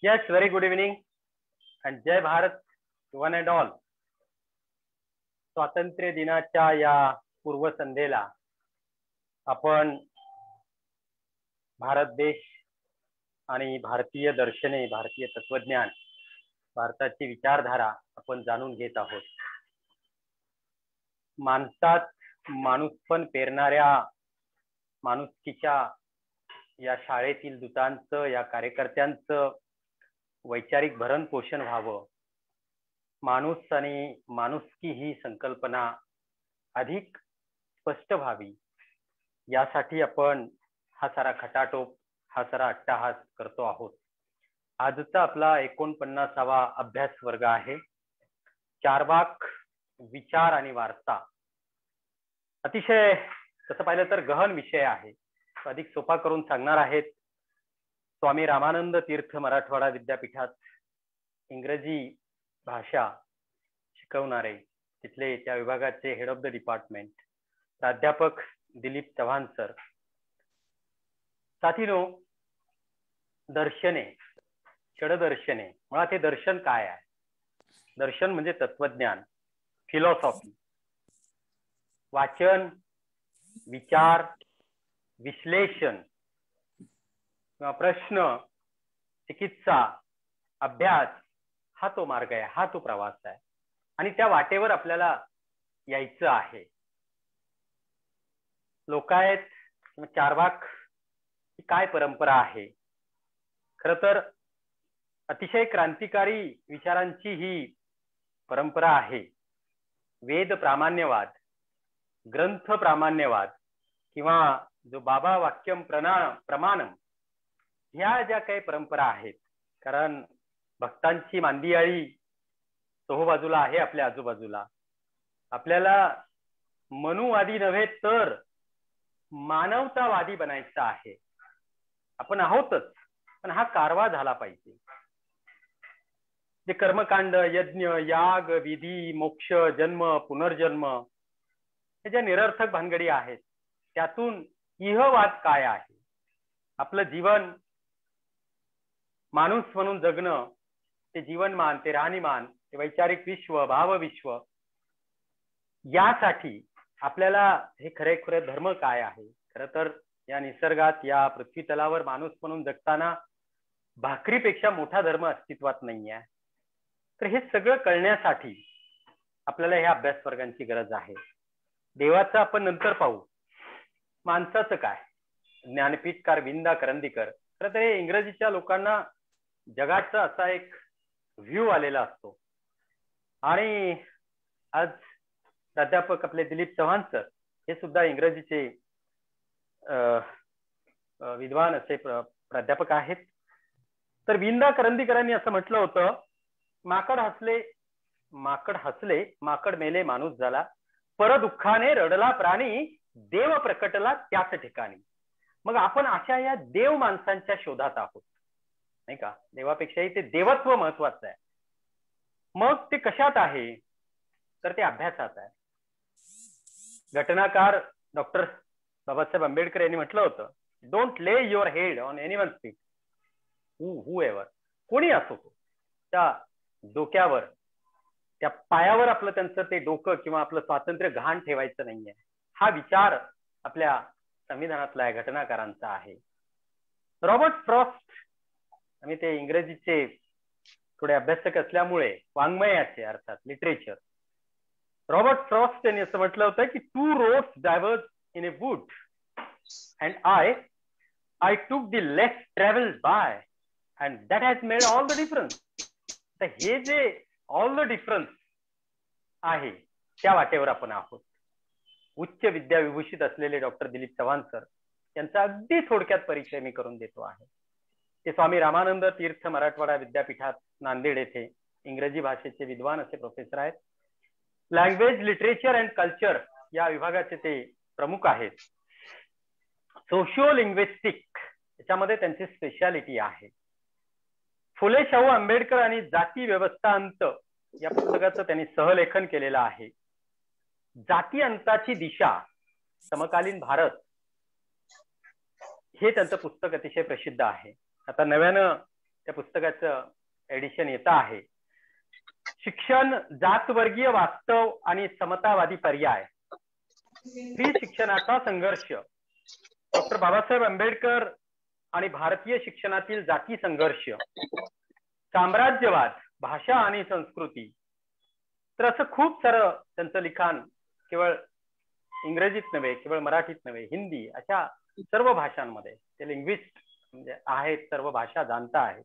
Yes, very good evening and जय Bharat one and all. स्वातंत्र्य दिनाच्या या पूर्वसंध्येला आपण भारत देश आणि भारतीय दर्शने, भारतीय तत्वज्ञान, भारताची विचारधारा आपण जाणून घेत आहोत. माणसात माणूसपण पेरणाऱ्या माणुसकीच्या या शाळेतील दूतांचं, या कार्यकर्त्यांचं वैचारिक भरण पोषण व्हावं, माणूस आणि माणुसकी ही संकल्पना अधिक स्पष्ट व्हावी, यासाठी आपण हा सारा खटाटोप, हा सारा अट्टाहास करतो आहोत. आजचा आपला 49वा अभ्यास वर्ग आहे. चार्वाक विचार आणि वार्ता. अतिशय तसं पाहिलं तर गहन विषय आहे. अधिक सोपा करून सांगणार आहेत स्वामी रामानंद तीर्थ मराठवाडा विद्यापीठात इंग्रजी भाषा शिकवणारे, तिथले त्या विभागाचे हेड ऑफ द डिपार्टमेंट प्राध्यापक दिलीप चव्हाण सर. साथीनो, दर्शने, षडदर्शने, मुळात हे दर्शन काय आहे? दर्शन म्हणजे तत्वज्ञान, फिलॉसॉफी. वाचन, विचार, विश्लेषण किंवा प्रश्न, चिकित्सा, अभ्यास, हा तो मार्ग आहे, हा तो प्रवास आहे. आणि त्या वाटेवर आपल्याला यायचं आहे. लोकायत किंवा चार्वाक ही काय परंपरा आहे? खर तर अतिशय क्रांतिकारी विचारांची ही परंपरा आहे. वेद प्रामाण्यवाद, ग्रंथ प्रामाण्यवाद किंवा जो बाबा वाक्यम प्रमाणम, ह्या ज्या काही परंपरा आहेत, कारण भक्तांची मांदियाळी चोहोबाजूला आहे आपल्या आजूबाजूला. आपल्याला मनुवादी नव्हे तर मानवतावादी बनायचं आहे. आपण आहोतच, पण हा कारवा झाला पाहिजे. जे कर्मकांड, यज्ञ, याग, विधी, मोक्ष, जन्म, पुनर्जन्म, हे ज्या निरर्थक भानगडी आहेत, त्यातून इहवाद काय आहे? आपलं जीवन माणूस म्हणून जगणं, ते जीवनमान, ते राहणीमान, ते वैचारिक विश्व, भावविश्व, यासाठी आपल्याला हे खरे धर्म काय आहे? खरं तर या निसर्गात, या पृथ्वी तलावर माणूस म्हणून जगताना भाकरीपेक्षा मोठा धर्म अस्तित्वात नाही आहे. तर हे सगळं कळण्यासाठी आपल्याला ह्या अभ्यास वर्गांची गरज आहे. देवाचं आपण नंतर पाहू. माणसाचं काय? ज्ञानपीठकार विंदा करंदीकर. खरं तर हे इंग्रजीच्या लोकांना जगाचा असा एक व्ह्यू आलेला असतो. आणि आज प्राध्यापक आपले दिलीप चव्हाण सर हे सुद्धा इंग्रजीचे विद्वान असे प्राध्यापक आहेत. तर विंदा करंदीकरांनी असं म्हटलं होतं, माकड हसले, माकड मेले, माणूस झाला, परदुःखाने रडला प्राणी, देव प्रकटला त्याच ठिकाणी. मग आपण अशा या देव माणसांच्या शोधात आहोत, नाही का? देवापेक्षाही ते देवत्व महत्वाचं आहे. मग ते कशात आहे? तर ते अभ्यासात आहे. घटनाकार डॉक्टर बाबासाहेब आंबेडकर यांनी म्हटलं होतं, डोंट ले your head on anyone's feet, who ever, कोणी असो, त्या डोक्यावर, त्या पायावर आपलं त्यांचं ते डोकं किंवा आपलं स्वातंत्र्य घाण ठेवायचं नाहीये. हा विचार आपल्या संविधानातला आहे, घटनाकारांचा आहे. रॉबर्ट फ्रॉस्ट, आम्ही ते इंग्रजीचे थोडे अभ्यासक असल्यामुळे वाङ्मयाचे, अर्थात लिटरेचर, रॉबर्ट फ्रॉस्ट यांनी असं म्हटलं होतं की two roads diverged in a wood and I took the less travelled by and that has made all the difference. तर हे जे ऑल द डिफरन्स आहे, त्या वाटेवर आपण आहोत. उच्च विद्या विभूषित असलेले डॉक्टर दिलीप चव्हाण सर यांचा अगदी थोडक्यात परिचय मी करून देतो आहे. ते स्वामी रामानंद तीर्थ मराठवाडा विद्यापीठात नांदेड येथे इंग्रजी भाषेचे विद्वान असे प्रोफेसर आहेत. लँग्वेज, लिटरेचर अँड कल्चर या विभागाचे ते प्रमुख आहेत. सोशिओ लिंग्विस्टिक याच्यामध्ये त्यांची स्पेशालिटी आहे. फुले शाहू आंबेडकर आणि जाती व्यवस्था अंत या पुस्तकाचं त्यांनी सहलेखन केलेलं आहे. जाती अंताची दिशा, समकालीन भारत, हे त्यांचं पुस्तक अतिशय प्रसिद्ध आहे. आता नव्यानं त्या पुस्तकाचं एडिशन येतं आहे. शिक्षण जातवर्गीय वास्तव आणि समतावादी पर्याय, स्त्री शिक्षणाचा संघर्ष, डॉक्टर बाबासाहेब आंबेडकर आणि भारतीय शिक्षणातील जाती संघर्ष, साम्राज्यवाद, भाषा आणि संस्कृती. तर असं खूप सारं त्यांचं लिखाण केवळ इंग्रजीत नव्हे, केवळ मराठीत नव्हे, हिंदी अशा सर्व भाषांमध्ये ते लिंग्विस्ट म्हणजे आहेत, सर्व भाषा जाणता आहेत.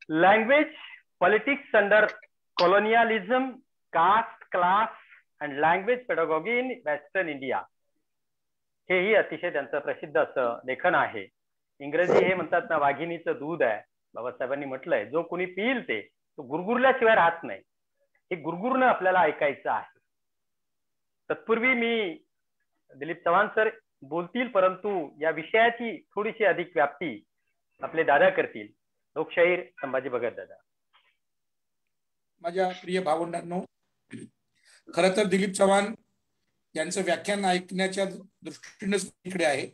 Language, politics under colonialism, caste, class and language pedagogy in Western India. हेही अतिशय त्यांचं प्रसिद्ध असं लेखन आहे. इंग्रजी हे म्हणतात ना वाघिणीचं दूध आहे, बाबासाहेबांनी म्हटलंय, जो कोणी पिईल ते तो गुरगुरल्याशिवाय राहत नाही. हे गुरगुरणं आपल्याला ऐकायचं आहे. तत्पूर्वी मी दिलीप चव्हाण सर बोलतील, परंतु या विषयाची थोडीशी अधिक व्याप्ती आपले दादा करतील. लोकशाहीर संभाजी भगत दादा. माझ्या प्रिय भावंडांनो, खरं तर दिलीप चव्हाण यांचं व्याख्यान ऐकण्याच्या दृष्टीनेच इकडे आहे,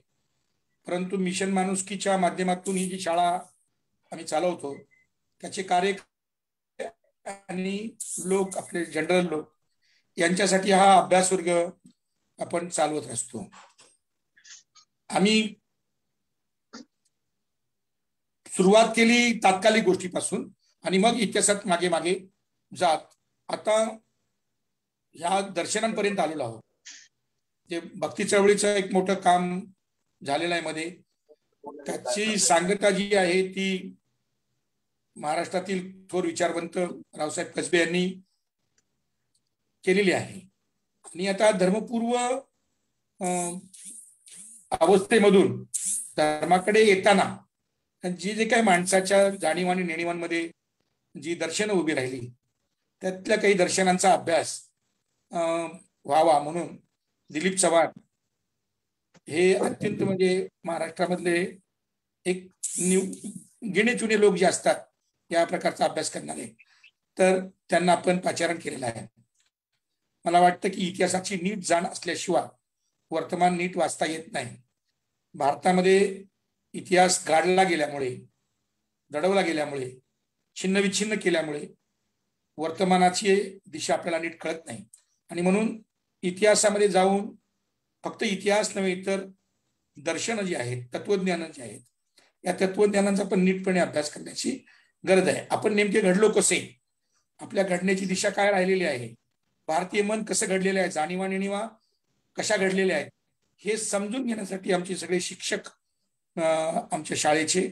परंतु मिशन माणुसकीच्या माध्यमातून ही जी शाळा आम्ही चालवतो त्याचे कार्य आणि लोक, आपले जनरल लोक यांच्यासाठी हा अभ्यास वर्ग आपण चालवत असतो. आम्ही सुरुवात केली तात्कालिक गोष्टीपासून आणि मग इतिहासात मागे मागे जात आता ह्या दर्शनांपर्यंत आलेलो आहोत. जे भक्ती चळवळीचं एक मोठं काम झालेलं आहे मध्ये, त्याची सांगता जी आहे ती महाराष्ट्रातील थोर विचारवंत रावसाहेब कसबे यांनी केलेली आहे. आणि आता धर्मपूर्व अवस्थेमधून धर्माकडे येताना जे काही माणसाच्या जाणीव आणि नेणीवांमध्ये जी दर्शनं उभी राहिली त्यातल्या काही दर्शनांचा अभ्यास व्हावा म्हणून दिलीप चव्हाण हे अत्यंत म्हणजे महाराष्ट्रामधले एक गिणे चुणे लोक जे असतात या प्रकारचा अभ्यास करणारे, तर त्यांना आपण पाचारण केलेलं आहे. मला वाटतं की इतिहासाची नीट जाण असल्याशिवाय वर्तमान नीट वाचता येत नाही. भारतामध्ये इतिहास गाडला गेल्यामुळे, दडवला गेल्यामुळे, छिन्नविच्छिन्न केल्यामुळे वर्तमानाची दिशा आपल्याला नीट कळत नाही. आणि म्हणून इतिहासामध्ये जाऊन फक्त इतिहास नव्हे तर दर्शनं जी आहेत, तत्वज्ञानं जी आहेत, या तत्वज्ञानांचा पण नीटपणे अभ्यास करण्याची गरज आहे. आपण नेमके घडलो कसे, आपल्या घडण्याची दिशा काय राहिलेली आहे, भारतीय मन कसं घडलेलं आहे, जाणीवा नेणीवा कशा घडलेल्या आहेत, हे समजून घेण्यासाठी आमचे सगळे शिक्षक आमच्या शाळेचे,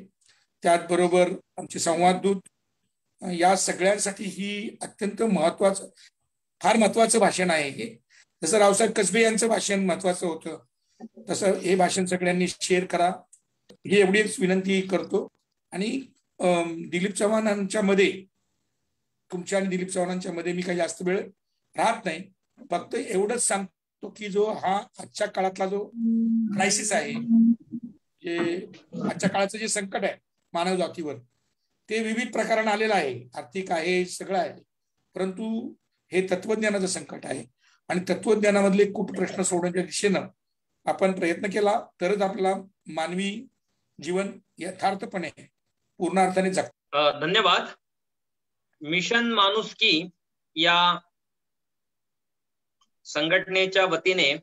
त्याचबरोबर आमचे संवाददूत, या सगळ्यांसाठी ही अत्यंत महत्वाचं, फार महत्वाचं भाषण आहे हे. जसं रावसाहेब कसबे यांचं भाषण महत्वाचं होतं तसं हे भाषण सगळ्यांनी शेअर करा ही एवढीच विनंती करतो. आणि दिलीप चव्हाणांच्या मध्ये, तुमच्या आणि दिलीप चव्हाणांच्या मध्ये मी काही जास्त वेळ राहत नाही, फक्त एवढंच सांगतो की जो हा आजच्या काळातला जो क्रायसिस आहे, जे आजच्या काळाचं जे संकट आहे मानव जातीवर, ते विविध प्रकारानं आलेलं आहे. आर्थिक आहे, सगळं आहे, परंतु हे तत्वज्ञानाचं संकट आहे. आणि तत्वज्ञानामधले खूप प्रश्न सोडवण्याच्या दिशेनं आपण प्रयत्न केला तरच आपला मानवी जीवन यथार्थपणे पूर्ण अर्थाने जगतं. धन्यवाद. मिशन माणुसकी या संघटनेच्या वतीने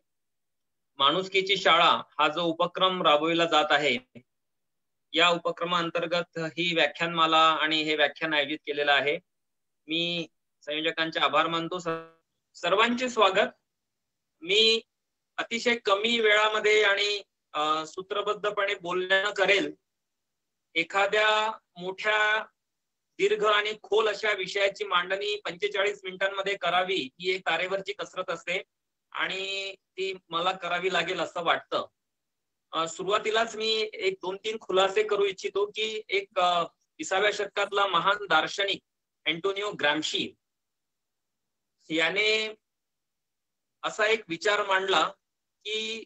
माणुसकीची शाळा हा जो उपक्रम राबविला जात आहे, या उपक्रमाअंतर्गत ही व्याख्यानमाला आणि हे व्याख्यान आयोजित केलेलं आहे. मी संयोजकांचे आभार मानतो. सर्वांचे स्वागत. मी अतिशय कमी वेळामध्ये आणि सूत्रबद्धपणे बोलणं करेल. एखाद्या मोठ्या दीर्घ आणि खोल अशा विषयाची मांडणी 45 मिनिटांमध्ये करावी ही एक तारेवरची कसरत असते आणि ती मला करावी लागेल असं वाटतं. सुरुवातीलाच मी एक 2-3 खुलासे करू इच्छितो की एक 20व्या शतकातला महान दार्शनिक अँटोनियो ग्रामशी याने असा एक विचार मांडला की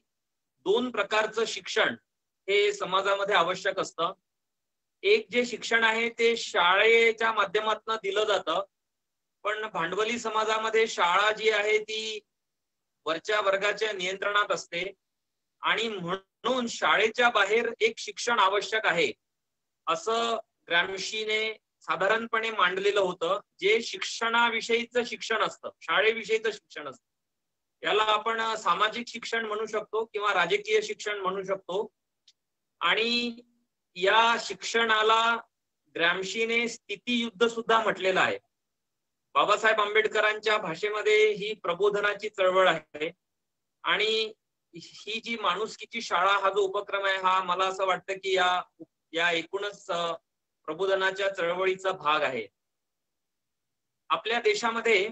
2 प्रकारचं शिक्षण हे समाजामध्ये आवश्यक असतं. एक जे शिक्षण आहे ते शाळेच्या माध्यमातून दिलं जातं, पण भांडवली समाजामध्ये शाळा जी आहे ती वरच्या वर्गाच्या नियंत्रणात असते आणि म्हणून शाळेच्या बाहेर एक शिक्षण आवश्यक आहे असं ग्रॅम्शीने साधारणपणे मांडलेलं होतं, जे शिक्षणाविषयीचं शिक्षण असतं, शाळेविषयीचं शिक्षण असतं. याला आपण सामाजिक शिक्षण म्हणू शकतो किंवा राजकीय शिक्षण म्हणू शकतो. आणि या शिक्षणाला ग्रॅम्शीने स्थितीयुद्ध सुद्धा म्हटलेलं आहे. बाबासाहेब आंबेडकरांच्या भाषेमध्ये ही प्रबोधनाची चळवळ आहे. आणि ही जी माणुसकीची शाळा हा जो उपक्रम आहे, हा मला असं वाटतं की या एकूणच प्रबोधनाच्या चळवळीचा भाग आहे. आपल्या देशामध्ये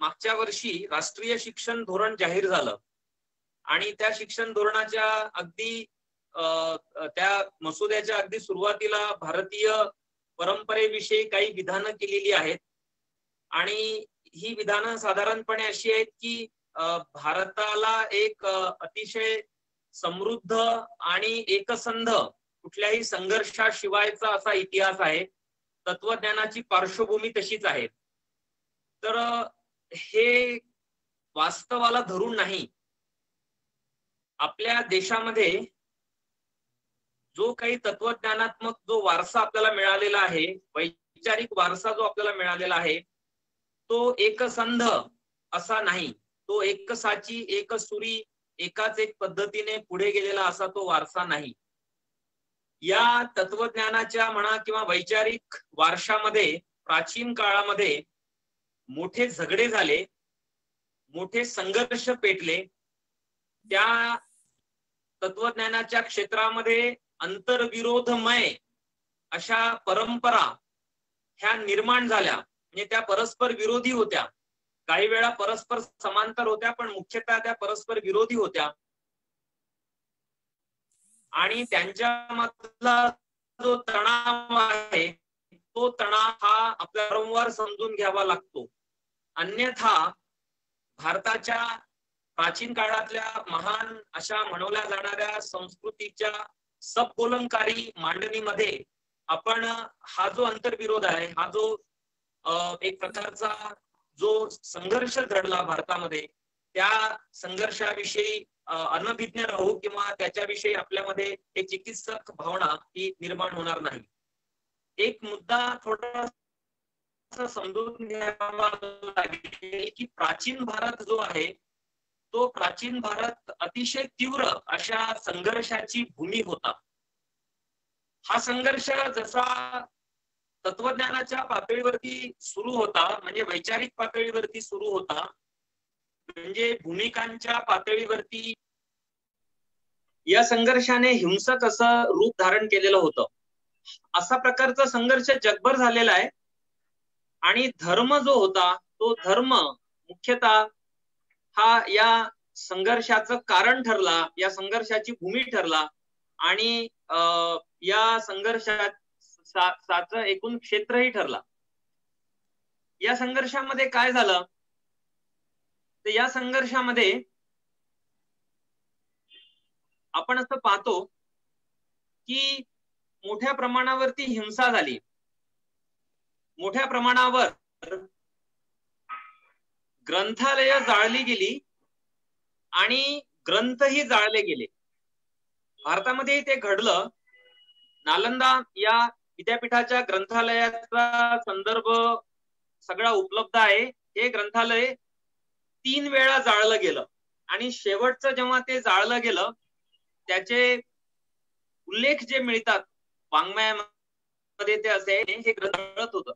मागच्या वर्षी राष्ट्रीय शिक्षण धोरण जाहीर झालं आणि त्या शिक्षण धोरणाच्या अगदी त्या मसुद्याच्या अगदी सुरुवातीला भारतीय परंपरेविषयी काही विधानं केलेली आहेत. आणि ही विधानं साधारणपणे अशी आहेत की भारताला एक अतिशय समृद्ध आणि एकसंध कुठल्याही संघर्षाशिवायचा असा इतिहास आहे. तत्वज्ञानाची पार्श्वभूमी तशीच आहे. तर हे वास्तवाला धरून नाही. आपल्या देशामध्ये जो काही तत्वज्ञानात्मक जो वारसा आपल्याला मिळालेला आहे, वैचारिक वारसा जो आपल्याला मिळालेला आहे, तो एकसंध असा नाही. तो एकसाची, एकसुरी, एकाच एक पद्धतीने पुढे गेलेला असा तो वारसा नाही. या तत्वज्ञानाच्या म्हणा किंवा वैचारिक वारशामध्ये प्राचीन काळामध्ये मोठे झगडे झाले, मोठे संघर्ष पेटले. त्या तत्वज्ञानाच्या क्षेत्रामध्ये अंतर्विरोधमय अशा परंपरा ह्या निर्माण झाल्या. म्हणजे त्या परस्पर विरोधी होत्या. काही वेळा परस्पर समांतर होत्या, पण मुख्यतः त्या परस्पर विरोधी होत्या. आणि त्यांच्यामधला जो तणाव आहे, तो तणाव हा आपल्याला वारंवार समजून घ्यावा लागतो. अन्यथा भारताच्या प्राचीन काळातल्या महान अशा म्हणवल्या जाणाऱ्या संस्कृतीच्या सबोलंकारी मांडणीमध्ये आपण हा जो अंतर्विरोध आहे, हा जो एक प्रकारचा जो संघर्ष घडला भारतामध्ये, त्या संघर्षाविषयी अनभिज्ञ राहू किंवा त्याच्याविषयी आपल्यामध्ये एक चिकित्सक भावना ही निर्माण होणार नाही. एक मुद्दा थोडासा समजून घ्यावा लागेल की प्राचीन भारत जो आहे, तो प्राचीन भारत अतिशय तीव्र अशा संघर्षाची भूमी होता. हा संघर्ष जसा तत्वज्ञानाच्या पातळीवरती सुरू होता, म्हणजे वैचारिक पातळीवरती सुरू होता, म्हणजे भूमिकांच्या पातळीवरती या संघर्षाने हिंसक असं रूप धारण केलेलं होतं. असा प्रकारचा संघर्ष जगभर झालेला आहे. आणि धर्म जो होता, तो धर्म मुख्यतः हा या संघर्षाचं कारण ठरला, या संघर्षाची भूमी ठरला. आणि या संघर्षाचं एकूण क्षेत्रही ठरला. या संघर्षामध्ये काय झालं, तर या संघर्षामध्ये आपण असं पाहतो की मोठ्या प्रमाणावरती हिंसा झाली. मोठ्या प्रमाणावर ग्रंथालय जाळली गेली आणि ग्रंथही जाळले गेले. भारतामध्ये ते घडलं. नालंदा या विद्यापीठाच्या ग्रंथालयाचा संदर्भ सगळा उपलब्ध आहे. हे ग्रंथालय 3 वेळा जाळलं गेलं आणि शेवटचं जेव्हा ते जाळलं गेलं, त्याचे उल्लेख जे मिळतात वाङ्मयामध्ये ते असे हे ग्रंथ होतं.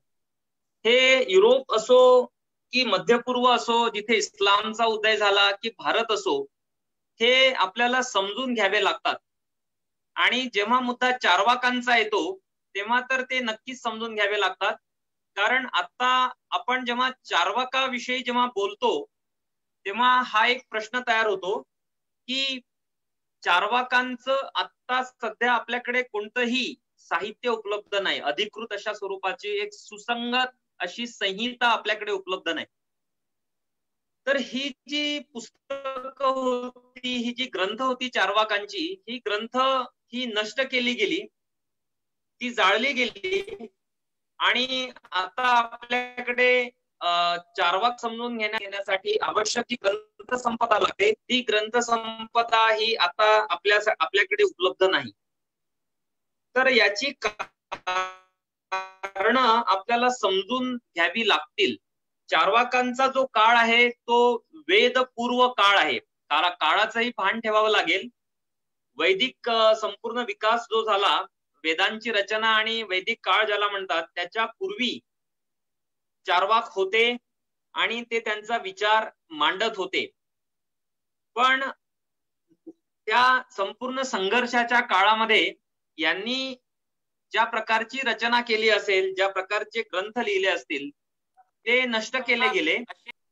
हे युरोप असो की मध्यपूर्व असो, जिथे इस्लामचा उदय झाला, की भारत असो, हे आपल्याला समजून घ्यावे लागतात. आणि जेव्हा मुद्दा चार्वाकांचा येतो तेव्हा तर ते नक्कीच समजून घ्यावे लागतात. कारण आता आपण जेव्हा चार्वाकाविषयी जेव्हा बोलतो तेव्हा हा एक प्रश्न तयार होतो की चार्वाकांचं आता सध्या आपल्याकडे कोणतंही साहित्य उपलब्ध नाही. अधिकृत अशा स्वरूपाची एक सुसंगत अशी संहिता आपल्याकडे उपलब्ध नाही. तर ही जी पुस्तकं होती, ही जी ग्रंथ होती चार्वाकांची, ही ग्रंथ ही नष्ट केली गेली, ती जाळली गेली. आणि आता आपल्याकडे चार्वाक समजून घेण्यासाठी आवश्यक ती ग्रंथ संपदा लागते. ती ग्रंथ संपदा ही आता आपल्याकडे उपलब्ध नाही. तर याची कारण आपल्याला समजून घ्यावी लागतील. चार्वाकांचा जो काळ आहे तो वेदपूर्व काळ आहे. काळाचंही भान ठेवावं लागेल. वैदिक संपूर्ण विकास जो झाला, वेदांची रचना आणि वैदिक काळ ज्याला म्हणतात, त्याच्या पूर्वी चार्वाक होते आणि ते त्यांचा विचार मांडत होते. पण त्या संपूर्ण संघर्षाच्या काळामध्ये यांनी ज्या प्रकारची रचना केली असेल, ज्या प्रकारचे ग्रंथ लिहिले असतील, ते नष्ट केले गेले.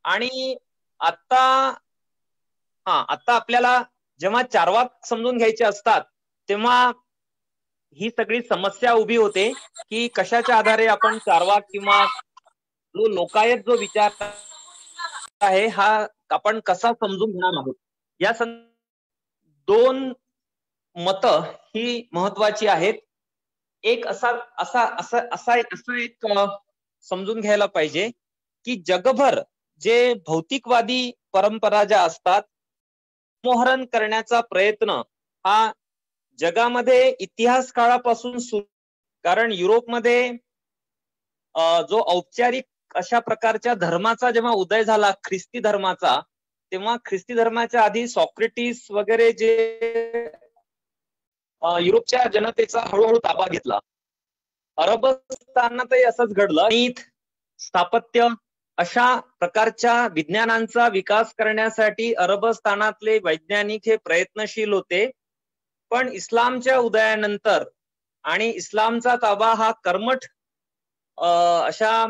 आणि आता आपल्याला जेव्हा चार्वाक समजून घ्यायचे असतात तेव्हा ही सगळी समस्या उभी होते की कशाच्या आधारे आपण चार्वाक किंवा जो लोकायत जो विचार आहे हा आपण कसा समजून घेणार आहोत. या दोन मत ही महत्वाची आहेत. एक असा एक समजून घ्यायला पाहिजे की जगभर जे भौतिकवादी परंपरा ज्या असतात, मोहरण करण्याचा प्रयत्न हा जगामध्ये इतिहास काळापासून सुरू. कारण युरोपमध्ये जो औपचारिक अशा प्रकारच्या धर्माचा जेव्हा उदय झाला, ख्रिस्ती धर्माचा, तेव्हा ख्रिस्ती धर्माच्या आधी सॉक्रेटिस वगैरे जे युरोपच्या जनतेचा हळूहळू ताबा घेतला. अरबस्थानातही असंच घडलं. स्थापत्य अशा प्रकारच्या विज्ञानांचा विकास करण्यासाठी अरबस्थानातले वैज्ञानिक हे प्रयत्नशील होते. पण इस्लामच्या उदयानंतर आणि इस्लामचा ताबा हा कर्मठ अशा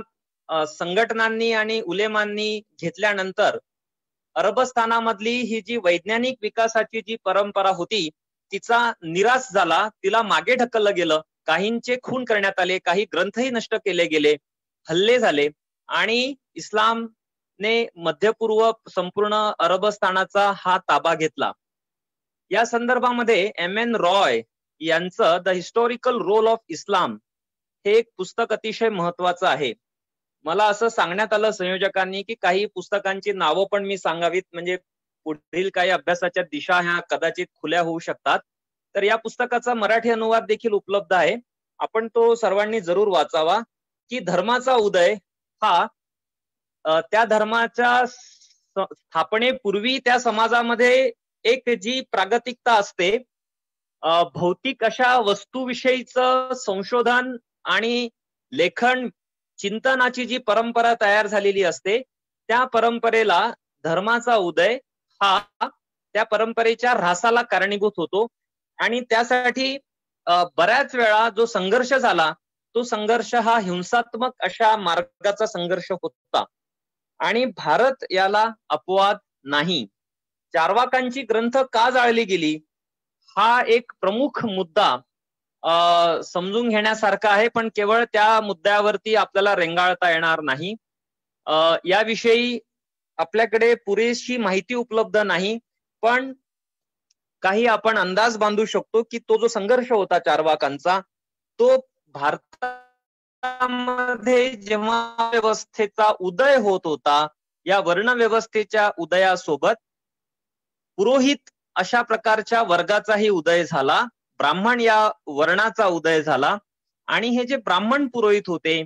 संघटनांनी आणि उलेमांनी घेतल्यानंतर अरबस्थानामधली ही जी वैज्ञानिक विकासाची जी परंपरा होती तिचा निराश झाला, तिला मागे ढकललं गेलं. काहींचे खून करण्यात आले, काही ग्रंथही नष्ट केले गेले, हल्ले झाले आणि इस्लामने मध्यपूर्व संपूर्ण अरबस्थानाचा हा ताबा घेतला. या संदर्भामध्ये M.N. रॉय यांचं the historical role of Islam हे एक पुस्तक अतिशय महत्वाचं आहे. मला असं सांगण्यात आलं संयोजकांनी की काही पुस्तकांची नावं पण मी सांगावीत, म्हणजे पुढील काही अभ्यासाच्या दिशा ह्या कदाचित खुल्या होऊ शकतात. तर या पुस्तकाचा मराठी अनुवाद देखील उपलब्ध आहे, आपण तो सर्वांनी जरूर वाचावा. की धर्माचा उदय हा त्या धर्माच्या स्थापनेपूर्वी त्या समाजामध्ये एक जी प्रागतिकता असते, भौतिक अशा वस्तूविषयीचं संशोधन आणि लेखन चिंतनाची जी परंपरा तयार झालेली असते, त्या परंपरेला धर्माचा उदय हा त्या परंपरेच्या ऱ्हासाला कारणीभूत होतो. आणि त्यासाठी बऱ्याच वेळा जो संघर्ष झाला तो संघर्ष हा हिंसात्मक अशा मार्गाचा संघर्ष होता आणि भारत याला अपवाद नाही. चार्वाकांची ग्रंथ का जाळली गेली हा एक प्रमुख मुद्दा समजून घेण्यासारखा आहे, पण केवळ त्या मुद्द्यावरती आपल्याला रेंगाळता येणार नाही. याविषयी आपल्याकडे पुरेशी माहिती उपलब्ध नाही, पण काही आपण अंदाज बांधू शकतो की तो जो संघर्ष होता चार्वाकांचा तो भारतामध्ये जेव्हा व्यवस्थेचा उदय होत होता, या वर्णव्यवस्थेच्या उदयासोबत पुरोहित अशा प्रकारच्या वर्गाचाही उदय झाला, ब्राह्मण या वर्णाचा उदय झाला. आणि हे जे ब्राह्मण पुरोहित होते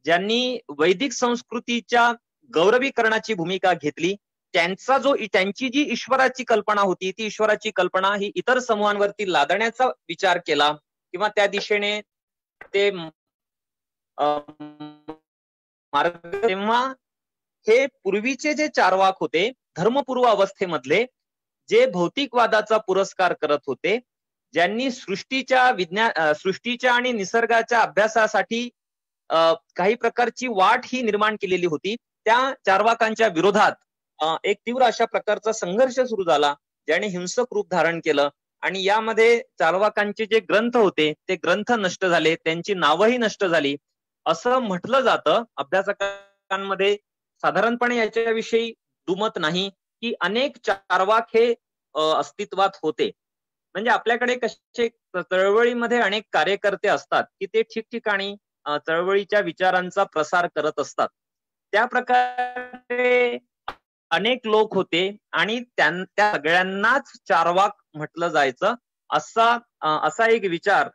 ज्यांनी वैदिक संस्कृतीच्या गौरवीकरणाची भूमिका घेतली, त्यांची जी ईश्वराची कल्पना होती ती ईश्वराची कल्पना ही इतर समूहांवरती लादण्याचा विचार केला किंवा त्या दिशेने ते तेव्हा हे पूर्वीचे जे चार्वाक होते धर्मपूर्व अवस्थेमधले, जे भौतिकवादाचा पुरस्कार करत होते, ज्यांनी सृष्टीच्या आणि निसर्गाच्या अभ्यासासाठी काही प्रकारची वाट ही निर्माण केलेली होती, त्या चार्वाकांच्या विरोधात एक तीव्र अशा प्रकारचा संघर्ष सुरू झाला ज्याने हिंसक रूप धारण केलं. आणि यामध्ये चार्वाकांचे जे ग्रंथ होते ते ग्रंथ नष्ट झाले, त्यांची नावंही नष्ट झाली असं म्हटलं जातं. अभ्यासकांमध्ये साधारणपणे याच्याविषयी दुमत नाही की अनेक चार्वाक हे अस्तित्वात होते. म्हणजे आपल्याकडे कसे चळवळीमध्ये अनेक कार्यकर्ते असतात की ते ठिकठिकाणी चळवळीच्या विचारांचा प्रसार करत असतात, त्या प्रकारे अनेक लोक होते आणि त्या सगळ्यांनाच चार्वाक म्हटलं जायचं असा एक विचार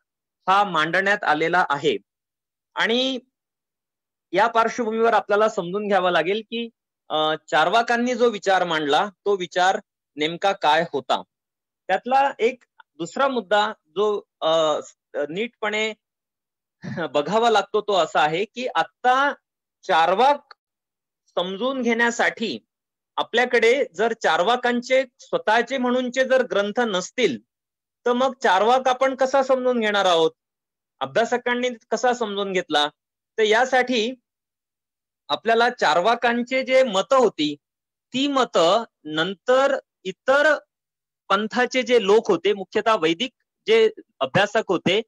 हा मांडण्यात आलेला आहे. आणि या पार्श्वभूमीवर आपल्याला समजून घ्यावं लागेल की चार्वाकांनी जो विचार मांडला तो विचार नेमका काय होता. त्यातला एक दुसरा मुद्दा जो नीटपणे बघावा लागतो तो असा आहे की आता चार्वाक समजून घेण्यासाठी आपल्याकडे जर चार्वाकांचे स्वतःचे म्हणूनचे जर ग्रंथ नसतील तर मग चार्वाक आपण कसा समजून घेणार आहोत, अभ्यासकांनी कसा समजून घेतला. तर यासाठी आपल्याला चार्वाकांचे जे मतं होती ती मतं नंतर इतर पंथाचे जे लोक होते, मुख्यतः वैदिक जे अभ्यासक होते,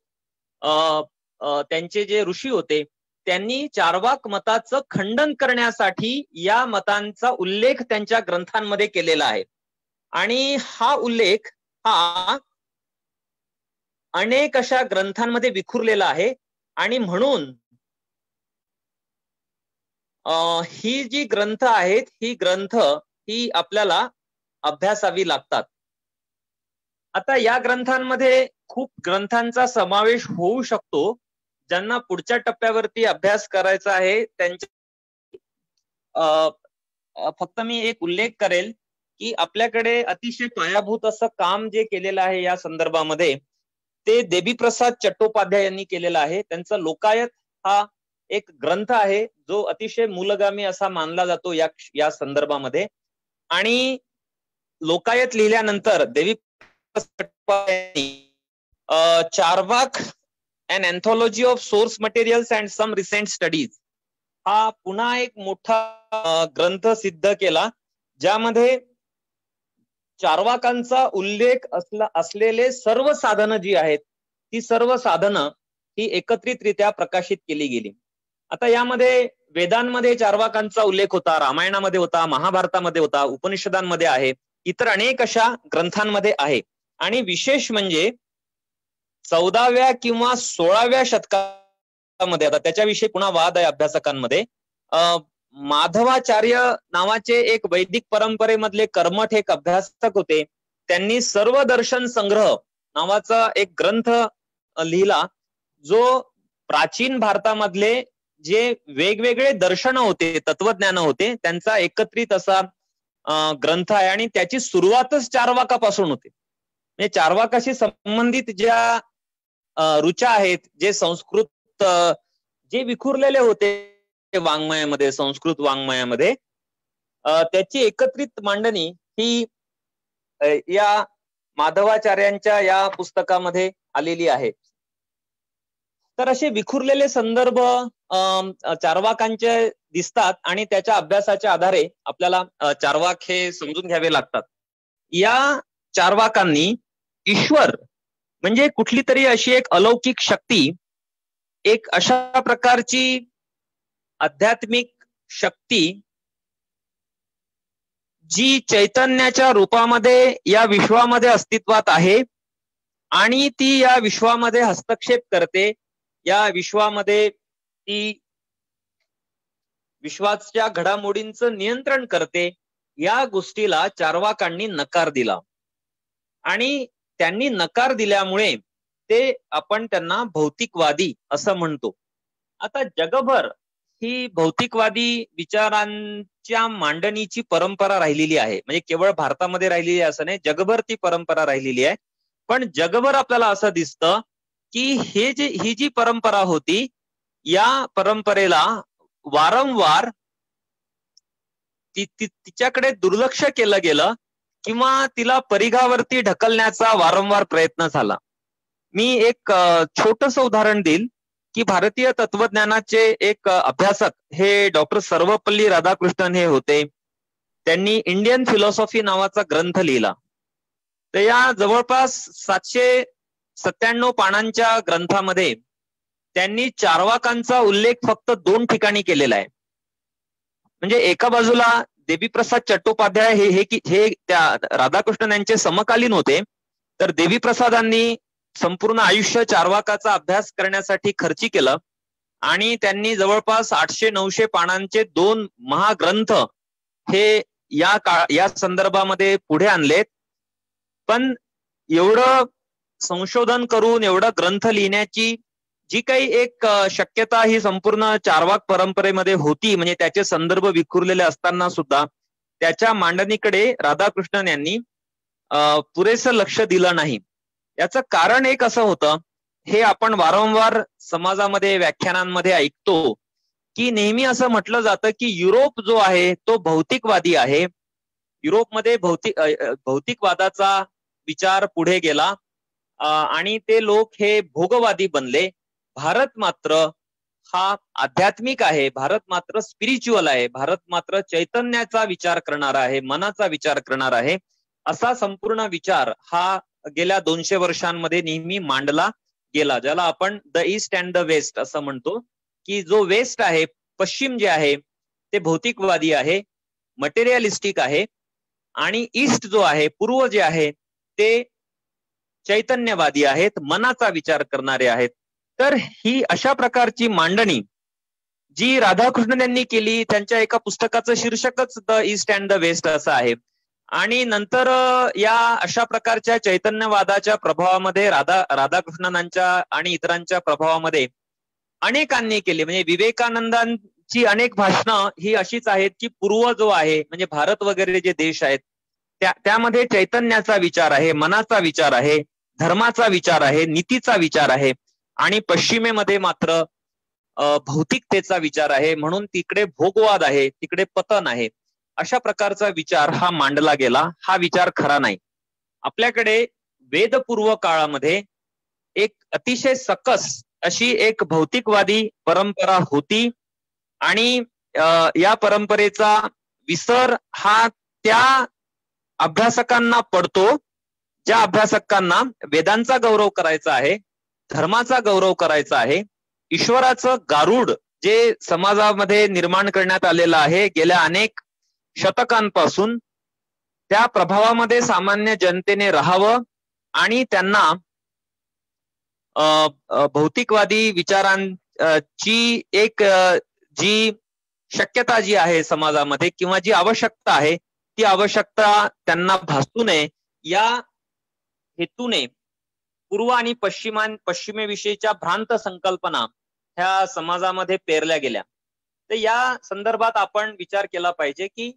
त्यांचे जे ऋषी होते, त्यांनी चार्वाक मताचं खंडन करण्यासाठी या मतांचा उल्लेख त्यांच्या ग्रंथांमध्ये केलेला आहे. आणि हा उल्लेख हा अनेक अशा ग्रंथांमध्ये विखुरलेला आहे. आणि म्हणून ही जी ग्रंथ आहेत ही ग्रंथ ही आपल्याला अभ्यासावी लागतात. आता या ग्रंथांमध्ये खूप ग्रंथांचा समावेश होऊ शकतो. ज्यांना पुढच्या टप्प्यावरती अभ्यास करायचा आहे त्यांच्या फक्त मी एक उल्लेख करेल की आपल्याकडे अतिशय पायाभूत असं काम जे केलेलं आहे या संदर्भामध्ये ते देवीप्रसाद चट्टोपाध्याय यांनी केलेलं आहे. त्यांचा लोकायत हा एक ग्रंथ आहे जो अतिशय मूलगामी असा मानला जातो या संदर्भामध्ये. आणि लोकायत लिहिल्यानंतर Deviprasad Chattopadhyay Charvaka an anthology of source materials and some recent studies हा पुन्हा एक मोठा ग्रंथ सिद्ध केला ज्यामध्ये चार्वाकांचा उल्लेख असलेले सर्व साधनं जी आहेत ती सर्व साधनं ही एकत्रितरित्या प्रकाशित केली गेली. आता यामध्ये वेदांमध्ये चार्वाकांचा उल्लेख होता, रामायणामध्ये होता, महाभारतामध्ये होता, उपनिषदांमध्ये आहे, इतर अनेक अशा ग्रंथांमध्ये आहे. आणि विशेष म्हणजे 14व्या किंवा 16व्या शतकामध्ये, आता त्याच्याविषयी पुन्हा वाद आहे अभ्यासकांमध्ये, माधवाचार्य नावाचे एक वैदिक परंपरेमधले कर्मठ एक अभ्यासक होते. त्यांनी सर्व दर्शन संग्रह नावाचा एक ग्रंथ लिहिला जो प्राचीन भारतामधले जे वेगवेगळे दर्शन होते, तत्वज्ञान होते, त्यांचा एकत्रित असा ग्रंथ आहे. आणि त्याची सुरुवातच चार्वाकापासून होते. म्हणजे चार्वाकाशी संबंधित ज्या ऋचा आहेत, जे संस्कृत जे विखुरलेले होते वाङ्मयामध्ये, संस्कृत वाङ्मयामध्ये, त्याची एकत्रित मांडणी ही या माधवाचार्यांच्या या पुस्तकामध्ये आलेली आहे. तर असे विखुरलेले संदर्भ चार्वाकांचे दिसतात आणि त्याच्या अभ्यासाच्या आधारे आपल्याला चार्वाक हे समजून घ्यावे लागतात. या चार्वाकांनी ईश्वर म्हणजे कुठली तरी अशी एक अलौकिक शक्ती, एक अशा प्रकारची आध्यात्मिक शक्ती जी चैतन्याच्या रूपामध्ये या विश्वामध्ये अस्तित्वात आहे आणि ती या विश्वामध्ये हस्तक्षेप करते, या विश्वामध्ये ती विश्वाच्या घडामोडींचं नियंत्रण करते, या गोष्टीला चार्वाकांनी नकार दिला. आणि त्यांनी नकार दिल्यामुळे ते आपण त्यांना भौतिकवादी असं म्हणतो. आता जगभर ही भौतिकवादी विचारांच्या मांडणीची परंपरा राहिलेली आहे. म्हणजे केवळ भारतामध्ये राहिलेली असं नाही, जगभर ती परंपरा राहिलेली आहे. पण जगभर आपल्याला असं दिसतं की ही जी परंपरा होती, या परंपरेला वारंवार तिच्याकडे दुर्लक्ष केलं गेलं किंवा तिला परिघावरती ढकलण्याचा वारंवार प्रयत्न झाला. मी एक छोटंसं उदाहरण देईल की भारतीय तत्वज्ञानाचे एक अभ्यासक हे डॉक्टर सर्वपल्ली राधाकृष्णन हे होते. त्यांनी इंडियन फिलॉसॉफी नावाचा ग्रंथ लिहिला. तर या जवळपास 797 पानांच्या ग्रंथामध्ये त्यांनी चार्वाकांचा उल्लेख फक्त 2 ठिकाणी केलेला आहे. म्हणजे एका बाजूला देवीप्रसाद चट्टोपाध्याय हे त्या राधाकृष्णन यांचे समकालीन होते. तर देवीप्रसादांनी संपूर्ण आयुष्य चार्वाकाचा अभ्यास करण्यासाठी खर्ची केलं आणि त्यांनी जवळपास 800-900 पानांचे 2 महाग्रंथ हे या संदर्भामध्ये पुढे आणलेत. पण एवढं संशोधन करून एवढं ग्रंथ लिहिण्याची जी काही एक शक्यता ही संपूर्ण चारवाक परंपरेमध्ये होती, म्हणजे त्याचे संदर्भ विखुरलेले असताना सुद्धा त्याच्या मांडणीकडे राधाकृष्णन यांनी पुरेसं लक्ष दिलं नाही. याचं कारण एक असं होतं, हे आपण वारंवार समाजामध्ये व्याख्यानांमध्ये ऐकतो की नेहमी असं म्हटलं जातं की युरोप जो आहे तो भौतिकवादी आहे. युरोपमध्ये भौतिकवादाचा विचार पुढे गेला आणि ते लोक हे भोगवादी बनले. भारत मात्र हा आध्यात्मिक आहे, भारत मात्र स्पिरिच्युअल आहे, भारत मात्र चैतन्याचा विचार करणारा आहे, मनाचा विचार करणार आहे. असा संपूर्ण विचार हा गेल्या 200 वर्षांमध्ये नेहमी मांडला गेला, ज्याला आपण the East and the West असं म्हणतो, की जो वेस्ट आहे, पश्चिम जे आहे ते भौतिकवादी आहे, मटेरियलिस्टिक आहे, आणि ईस्ट जो आहे, पूर्व जे आहे ते चैतन्यवादी आहेत, मनाचा विचार करणारे आहेत. तर ही अशा प्रकारची मांडणी जी राधाकृष्णन यांनी केली, त्यांच्या एका पुस्तकाचं शीर्षकच the East and the West असं आहे. आणि नंतर या अशा प्रकारच्या चैतन्यवादाच्या प्रभावामध्ये राधाकृष्णनांच्या आणि इतरांच्या प्रभावामध्ये अनेकांनी केली. म्हणजे विवेकानंदांची अनेक भाषणं ही अशीच आहेत की पूर्व जो आहे, म्हणजे भारत वगैरे जे देश आहेत त्यामध्ये चैतन्याचा विचार आहे, मनाचा विचार आहे, धर्माचा विचार आहे, नीतीचा विचार आहे, आणि पश्चिमेमध्ये मात्र भौतिकतेचा विचार आहे, म्हणून तिकडे भोगवाद आहे, तिकडे पतन आहे. अशा प्रकारचा विचार हा मांडला गेला. हा विचार खरा नाही. आपल्याकडे वेदपूर्व काळामध्ये एक अतिशय सकस अशी एक भौतिकवादी परंपरा होती, आणि या परंपरेचा विसर हा त्या अभ्यासकांना पडतो ज्या अभ्यासकांना वेदांचा गौरव करायचा आहे, धर्माचा गौरव करायचा आहे, ईश्वराचं गारुड जे समाजामध्ये निर्माण करण्यात आलेलं आहे गेल्या अनेक शतकांपासून, त्या प्रभावामध्ये सामान्य जनतेने राहावं आणि त्यांना भौतिकवादी विचारांची एक जी शक्यता जी आहे समाजामध्ये, किंवा जी आवश्यकता आहे, ती आवश्यकता त्यांना भासू नये या हेतूने पूर्व आणि पश्चिमेविषयीच्या भ्रांत संकल्पना ह्या समाजामध्ये पेरल्या गेल्या. तर या संदर्भात आपण विचार केला पाहिजे की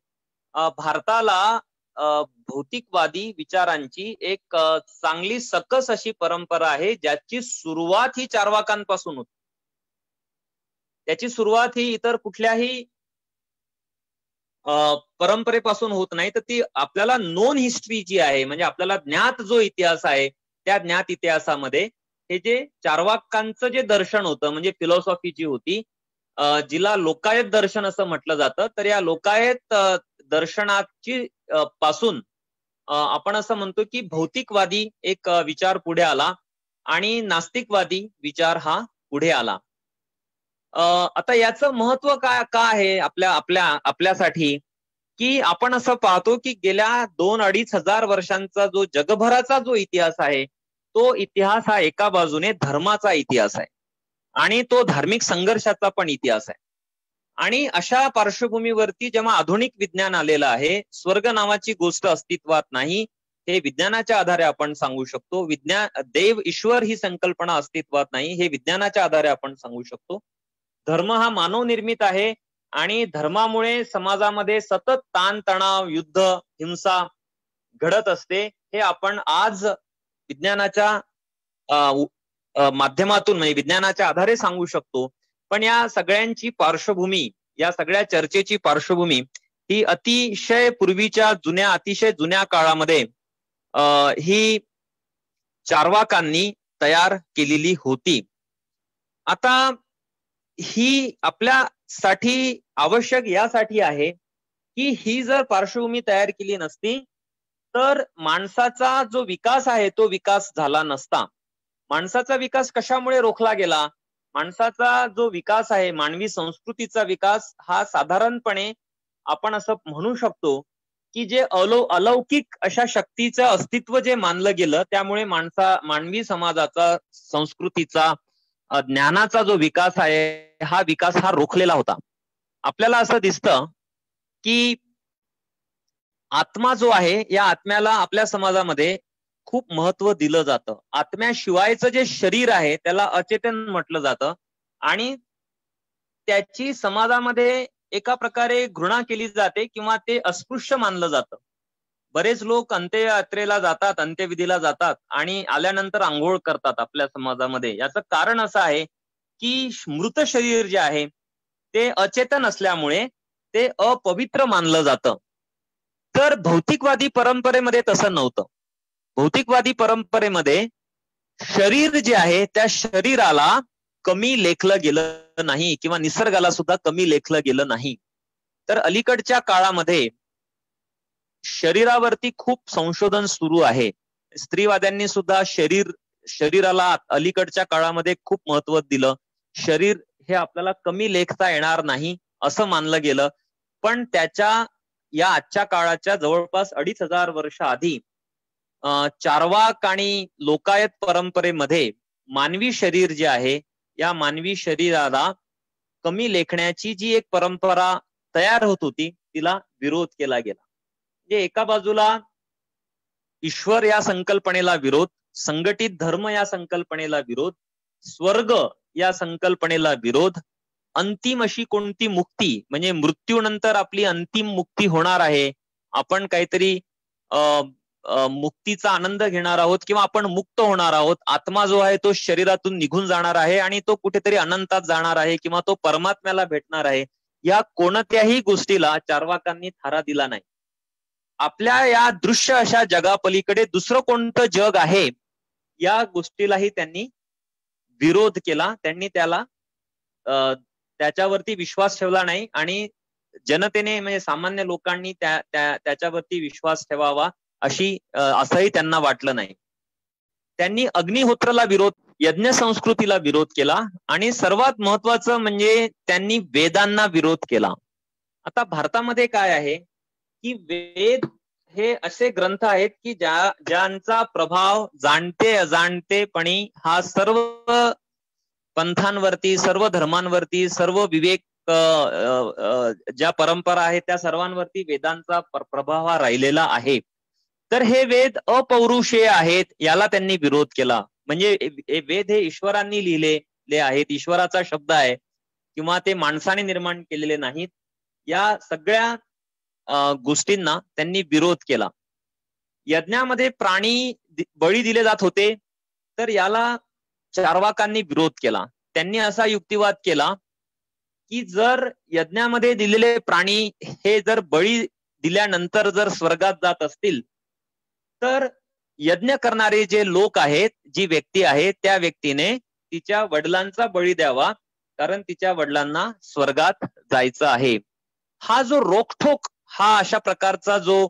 भारताला भौतिकवादी विचारांची एक चांगली सकस अशी परंपरा आहे, ज्याची सुरुवात ही चार्वाकांपासून होती. त्याची सुरुवात ही इतर कुठल्याही परंपरेपासून होत नाही, तर ती आपल्याला नोन हिस्ट्री जी आहे, म्हणजे आपल्याला ज्ञात जो इतिहास आहे, त्या ज्ञात इतिहासामध्ये हे जे चार्वाकांचं जे दर्शन होतं, म्हणजे फिलॉसॉफी जी होती, जिला लोकायत दर्शन असं म्हटलं जातं, तर या लोकायत दर्शनाची पासून आपण असं म्हणतो की भौतिकवादी एक विचार पुढे आला आणि नास्तिकवादी विचार हा पुढे आला. आता याचं महत्व का आहे आपल्यासाठी, की आपण असं पाहतो की गेल्या 2-2.5 हजार वर्षांचा जो जगभराचा जो इतिहास आहे, तो इतिहास हा एका बाजूने धर्माचा इतिहास आहे आणि तो धार्मिक संघर्षाचा पण इतिहास आहे. आणि अशा पार्श्वभूमीवरती जेव्हा आधुनिक विज्ञान आलेलं आहे, स्वर्ग नावाची गोष्ट अस्तित्वात नाही हे विज्ञानाच्या आधारे आपण सांगू शकतो. देव ईश्वर ही संकल्पना अस्तित्वात नाही हे विज्ञानाच्या आधारे आपण सांगू शकतो. धर्म हा मानव निर्मित आहे आणि धर्मामुळे समाजामध्ये सतत ताणतणाव, युद्ध, हिंसा घडत असते. हे आपण आज विज्ञानाच्या माध्यमातून, म्हणजे विज्ञानाच्या आधारे सांगू शकतो. पण या सगळ्यांची पार्श्वभूमी, या सगळ्या चर्चेची पार्श्वभूमी ही अतिशय पूर्वीच्या अतिशय जुन्या काळामध्ये ही चार्वाकांनी तयार केलेली होती. आता ही आपल्यासाठी आवश्यक यासाठी आहे की ही जर पार्श्वभूमी तयार केली नसती तर माणसाचा जो विकास आहे तो विकास झाला नसता. माणसाचा विकास कशामुळे रोखला गेला? माणसाचा जो विकास आहे, मानवी संस्कृतीचा विकास, हा साधारणपणे आपण असं म्हणू शकतो की जे अलौकिक अशा शक्तीचं अस्तित्व जे मानलं गेलं, त्यामुळे मानवी समाजाचा, संस्कृतीचा, ज्ञानाचा जो विकास आहे, हा विकास हा रोखलेला होता. आपल्याला असं दिसतं की आत्मा जो आहे, या आत्म्याला आपल्या समाजामध्ये खूप महत्व दिलं जातं. आत्म्याशिवायचं जे शरीर आहे त्याला अचेतन म्हटलं जातं आणि त्याची समाजामध्ये एका प्रकारे घृणा केली जाते किंवा ते अस्पृश्य मानलं जातं. बरेच लोक अंत्ययात्रेला जातात, अंत्यविधीला जातात आणि आल्यानंतर आंघोळ करतात आपल्या समाजामध्ये. याचं कारण असं आहे की मृत शरीर जे आहे ते अचेतन असल्यामुळे ते अपवित्र मानलं जातं. तर भौतिकवादी परंपरेमध्ये तसं नव्हतं. भौतिकवादी परंपरेमध्ये शरीर जे आहे त्या शरीराला कमी लेखलं गेलं नाही किंवा निसर्गाला सुद्धा कमी लेखलं गेलं नाही. तर अलीकडच्या काळामध्ये शरीरावरती खूप संशोधन सुरू आहे. स्त्रीवाद्यांनी सुद्धा शरीराला अलीकडच्या काळामध्ये खूप महत्व दिलं. शरीर हे आपल्याला कमी लेखता येणार नाही असं मानलं गेलं. पण त्याच्या या आजच्या काळाच्या जवळपास 2500 वर्ष आधी चार्वाक आणि लोकायत परंपरेमध्ये मानवी शरीर जे आहे या मानवी शरीराला कमी लेखण्याची जी एक परंपरा तयार होत होती तिला विरोध केला गेला. म्हणजे एका बाजूला ईश्वर या संकल्पनेला विरोध, संघटित धर्म या संकल्पनेला विरोध, स्वर्ग या संकल्पनेला विरोध, अंतिम अशी कोणती मुक्ती म्हणजे मृत्यूनंतर आपली अंतिम मुक्ती होणार आहे, आपण काहीतरी मुक्तीचा आनंद घेणार आहोत किंवा आपण मुक्त होणार आहोत, आत्मा जो आहे तो शरीरातून निघून जाणार आहे आणि तो कुठेतरी अनंतात जाणार आहे किंवा तो परमात्म्याला भेटणार आहे, या कोणत्याही गोष्टीला चार्वाकांनी थारा दिला नाही. आपल्या या दृश्य अशा जगापलीकडे दुसरं कोणतं जग आहे या गोष्टीलाही त्यांनी विरोध केला. त्यांनी त्याच्यावरती विश्वास ठेवला नाही आणि जनतेने म्हणजे सामान्य लोकांनी त्याच्यावरती विश्वास ठेवावा असंही त्यांना वाटलं नाही. त्यांनी अग्निहोत्राला विरोध, यज्ञ संस्कृतीला विरोध केला आणि सर्वात महत्वाचं म्हणजे त्यांनी वेदांना विरोध केला. आता भारतामध्ये काय आहे की वेद हे असे ग्रंथ आहेत की ज्यांचा प्रभाव जाणते अजाणतेपणी हा सर्व पंथांवरती, सर्व धर्मांवरती, सर्व विवेक ज्या परंपरा आहेत त्या सर्वांवरती वेदांचा प्रभाव हा राहिलेला आहे. तर हे वेद अपौरुषेय आहेत याला त्यांनी विरोध केला. म्हणजे वेद हे ईश्वरांनी लिहिलेले आहेत, ईश्वराचा शब्द आहे किंवा ते माणसाने निर्माण केलेले नाहीत. या सगळ्या गोष्टींना त्यांनी विरोध केला. यज्ञामध्ये प्राणी बळी दिले जात होते तर याला चार्वाकांनी विरोध केला. त्यांनी असा युक्तिवाद केला की जर यज्ञामध्ये दिलेले प्राणी हे जर बळी दिल्यानंतर जर स्वर्गात जात असतील तर यज्ञ करणारे जे लोक आहेत, जी व्यक्ती आहे, त्या व्यक्तीने तिच्या वडिलांचा बळी द्यावा कारण तिच्या वडिलांना स्वर्गात जायचं आहे. हा जो रोखठोक हा अशा प्रकारचा जो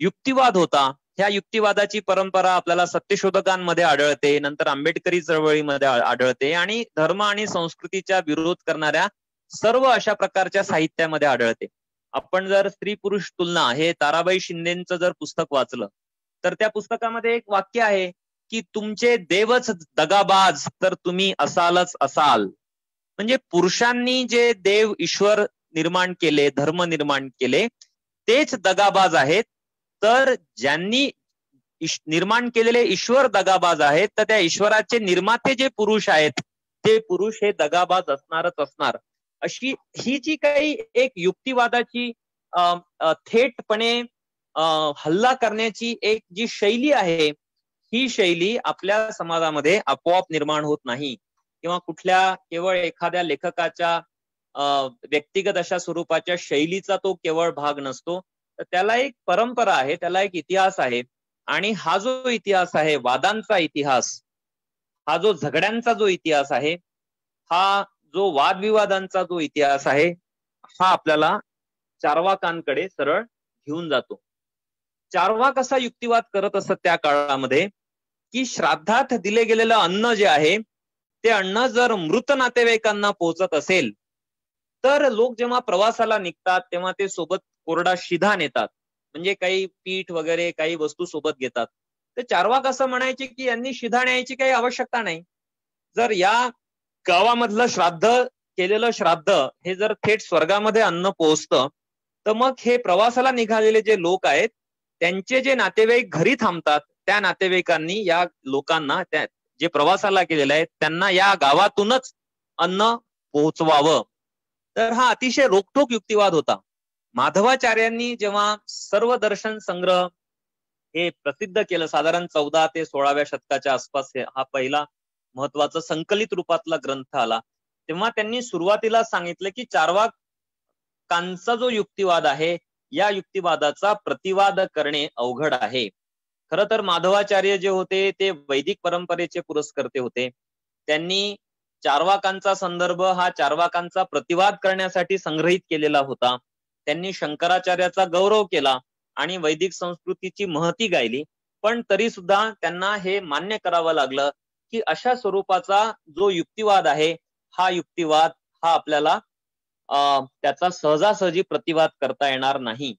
युक्तिवाद होता, ह्या युक्तिवादाची परंपरा आपल्याला सत्यशोधकांमध्ये आढळते, नंतर आंबेडकरी चळवळीमध्ये आढळते आणि धर्म आणि संस्कृतीच्या विरोध करणाऱ्या सर्व अशा प्रकारच्या साहित्यामध्ये आढळते. आपण जर स्त्री पुरुष तुलना हे ताराबाई शिंदेचं जर पुस्तक वाचलं तर त्या पुस्तकामध्ये एक वाक्य आहे की तुमचे देवच दगाबाज तर तुम्ही असालच असाल. म्हणजे पुरुषांनी जे देव ईश्वर निर्माण केले, धर्म निर्माण केले तेच दगाबाज आहेत. तर ज्यांनी निर्माण केलेले ईश्वर दगाबाज आहेत तर त्या ईश्वराचे निर्माते जे पुरुष आहेत ते पुरुष हे दगाबाज असणारच असणार. अशी ही जी काही एक युक्तिवादाची थेटपणे हल्ला करण्याची एक जी शैली आहे, ही शैली आपल्या समाजामध्ये आपोआप निर्माण होत नाही किंवा कुठल्या केवळ एखाद्या लेखकाच्या व्यक्तिगत अशा स्वरूपाच्या शैलीचा तो केवळ भाग नसतो. तर त्याला एक परंपरा आहे, त्याला एक इतिहास आहे आणि हा जो इतिहास आहे, वादांचा इतिहास, हा जो झगड्यांचा जो इतिहास आहे, हा जो वादविवादांचा जो इतिहास आहे, हा आपल्याला चार्वाकांकडे सरळ घेऊन जातो. चार्वाक असा युक्तिवाद करत असत त्या काळामध्ये की श्राद्धात दिले गेलेलं अन्न जे आहे ते अन्न जर मृत नातेवाईकांना पोहोचत असेल तर लोक जेव्हा प्रवासाला निघतात तेव्हा ते सोबत कोरडा शिधा नेतात, म्हणजे काही पीठ वगैरे काही वस्तू सोबत घेतात. तर चार्वाक असं म्हणायचे की यांनी शिधा न्यायची काही आवश्यकता नाही. जर या गावामधलं श्राद्ध केलेलं श्राद्ध हे जर थेट स्वर्गामध्ये अन्न पोहोचतं तर मग हे प्रवासाला निघालेले जे लोक आहेत त्यांचे जे नातेवाईक घरी थांबतात त्या नातेवाईकांनी या लोकांना त्या जे प्रवासाला गेलेले आहेत त्यांना या गावातूनच अन्न पोहोचवावं. तर हा अतिशय रोखठोक युक्तिवाद होता. माधवाचार्यांनी जेव्हा सर्व दर्शन संग्रह हे प्रसिद्ध केलं, साधारण 14 ते 16व्या शतकाच्या आसपास हा पहिला महत्वाचा संकलित रूपातला ग्रंथ आला, तेव्हा त्यांनी सुरुवातीला सांगितलं की चार्वाकांचा जो युक्तिवाद आहे या युक्तिवादाचा प्रतिवाद करणे अवघड आहे. खरं तर माधवाचार्य जे होते ते वैदिक परंपरेचे पुरस्कर्ते होते. त्यांनी चार्वाकांचा संदर्भ हा चार्वाकांचा प्रतिवाद करण्यासाठी संग्रहित केलेला होता. त्यांनी शंकराचार्याचा गौरव केला आणि वैदिक संस्कृतीची महती गायली, पण तरी सुद्धा त्यांना हे मान्य करावं लागलं की अशा स्वरूपाचा जो युक्तिवाद आहे हा युक्तिवाद हा आपल्याला त्याचा सहजासहजी प्रतिवाद करता येणार नाही.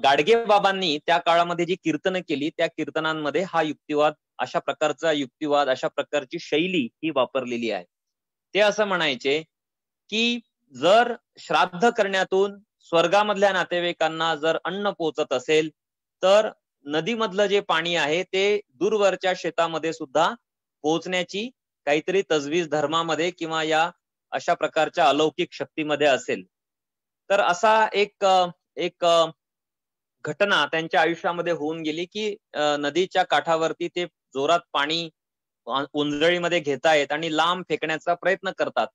गाडगे बाबांनी त्या काळामध्ये जी कीर्तनं केली त्या कीर्तनांमध्ये हा युक्तिवाद, अशा प्रकारचा युक्तिवाद, अशा प्रकारची शैली ही वापरलेली आहे. ते असं म्हणायचे की जर श्राद्ध करण्यातून स्वर्गामधल्या नातेवाईकांना जर अन्न पोचत असेल तर नदीमधलं जे पाणी आहे ते दूरवरच्या शेतामध्ये सुद्धा पोहोचण्याची काहीतरी तजवीज धर्मामध्ये किंवा या अशा प्रकारच्या अलौकिक शक्तीमध्ये असेल. तर असा एक घटना त्यांच्या आयुष्यामध्ये होऊन गेली की नदीच्या काठावरती ते जोरात पाणी उंजळीमध्ये घेतायत आणि लांब फेकण्याचा प्रयत्न करतात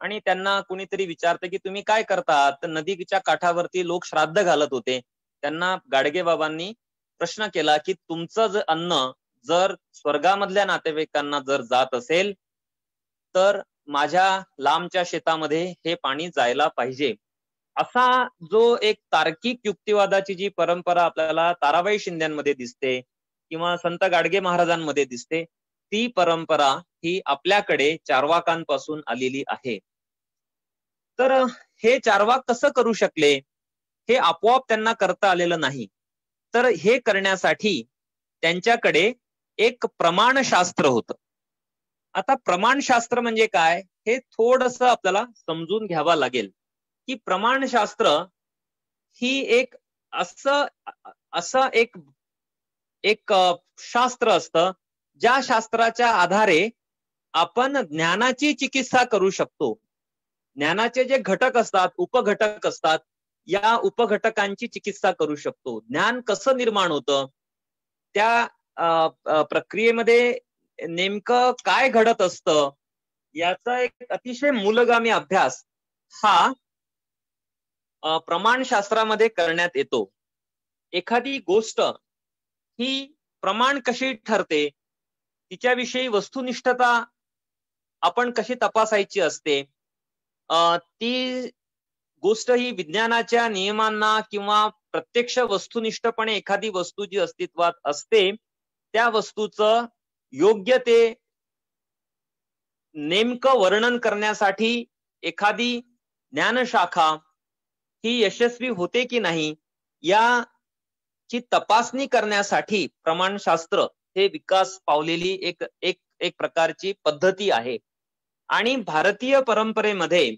आणि त्यांना कुणीतरी विचारतं की तुम्ही काय करतात? तर नदीच्या काठावरती लोक श्राद्ध घालत होते. त्यांना गाडगे बाबांनी प्रश्न केला की तुमचं जर अन्न जर स्वर्गामधल्या नातेवाईकांना जर जात असेल तर माझ्या लांबच्या शेतामध्ये हे पाणी जायला पाहिजे. असा जो एक तार्किक युक्तिवादाची जी परंपरा आपल्याला ताराबाई शिंद्यांमध्ये दिसते किंवा संत गाडगे महाराजांमध्ये दिसते, ती परंपरा ही आपल्याकडे चार्वाकांपासून आलेली आहे. तर हे चार्वाक कसं करू शकले? हे आपोआप त्यांना करता आलेलं नाही. तर हे करण्यासाठी त्यांच्याकडे एक प्रमाणशास्त्र होतं. आता प्रमाणशास्त्र म्हणजे काय हे थोडंसं आपल्याला समजून घ्यावं लागेल की प्रमाणशास्त्र ही एक असं एक शास्त्र असतं ज्या शास्त्राच्या आधारे आपण ज्ञानाची चिकित्सा करू शकतो. ज्ञानाचे जे घटक असतात, उपघटक असतात, या उपघटकांची चिकित्सा करू शकतो. ज्ञान कसं निर्माण होतं, त्या प्रक्रियेमध्ये नेमकं काय घडत असतं याचा एक अतिशय मूलगामी अभ्यास हा प्रमाणशास्त्रामध्ये करण्यात येतो. एखादी गोष्ट ही प्रमाण कशी ठरते, तिच्याविषयी वस्तुनिष्ठता आपण कशी तपासायची असते, ती गोष्ट ही विज्ञानाच्या नियमांना किंवा प्रत्यक्ष वस्तुनिष्ठपणे एखादी वस्तू जी अस्तित्वात असते त्या वस्तूचं योग्य ते नेमकं वर्णन करण्यासाठी एखादी ज्ञानशाखा ही यशस्वी होते की नाही याची तपासणी करण्यासाठी प्रमाणशास्त्र हे विकास पावलेली एक प्रकारची पद्धती आहे. आणि भारतीय परंपरेमध्ये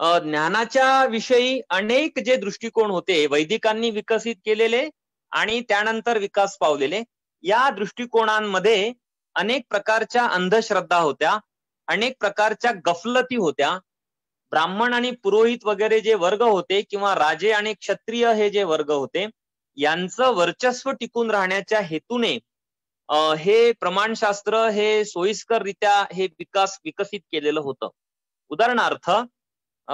ज्ञानाच्या विषयी अनेक जे दृष्टिकोन होते वैदिकांनी विकसित केलेले आणि त्यानंतर विकास पावलेले, या दृष्टिकोनांमध्ये अनेक प्रकारच्या अंधश्रद्धा होत्या, अनेक प्रकारच्या गफलती होत्या. ब्राह्मण आणि पुरोहित वगैरे जे वर्ग होते किंवा राजे आणि क्षत्रिय हे जे वर्ग होते यांचं वर्चस्व टिकून राहण्याच्या हेतूने हे प्रमाणशास्त्र हे सोयीस्कररित्या हे विकसित केलेलं होतं. उदाहरणार्थ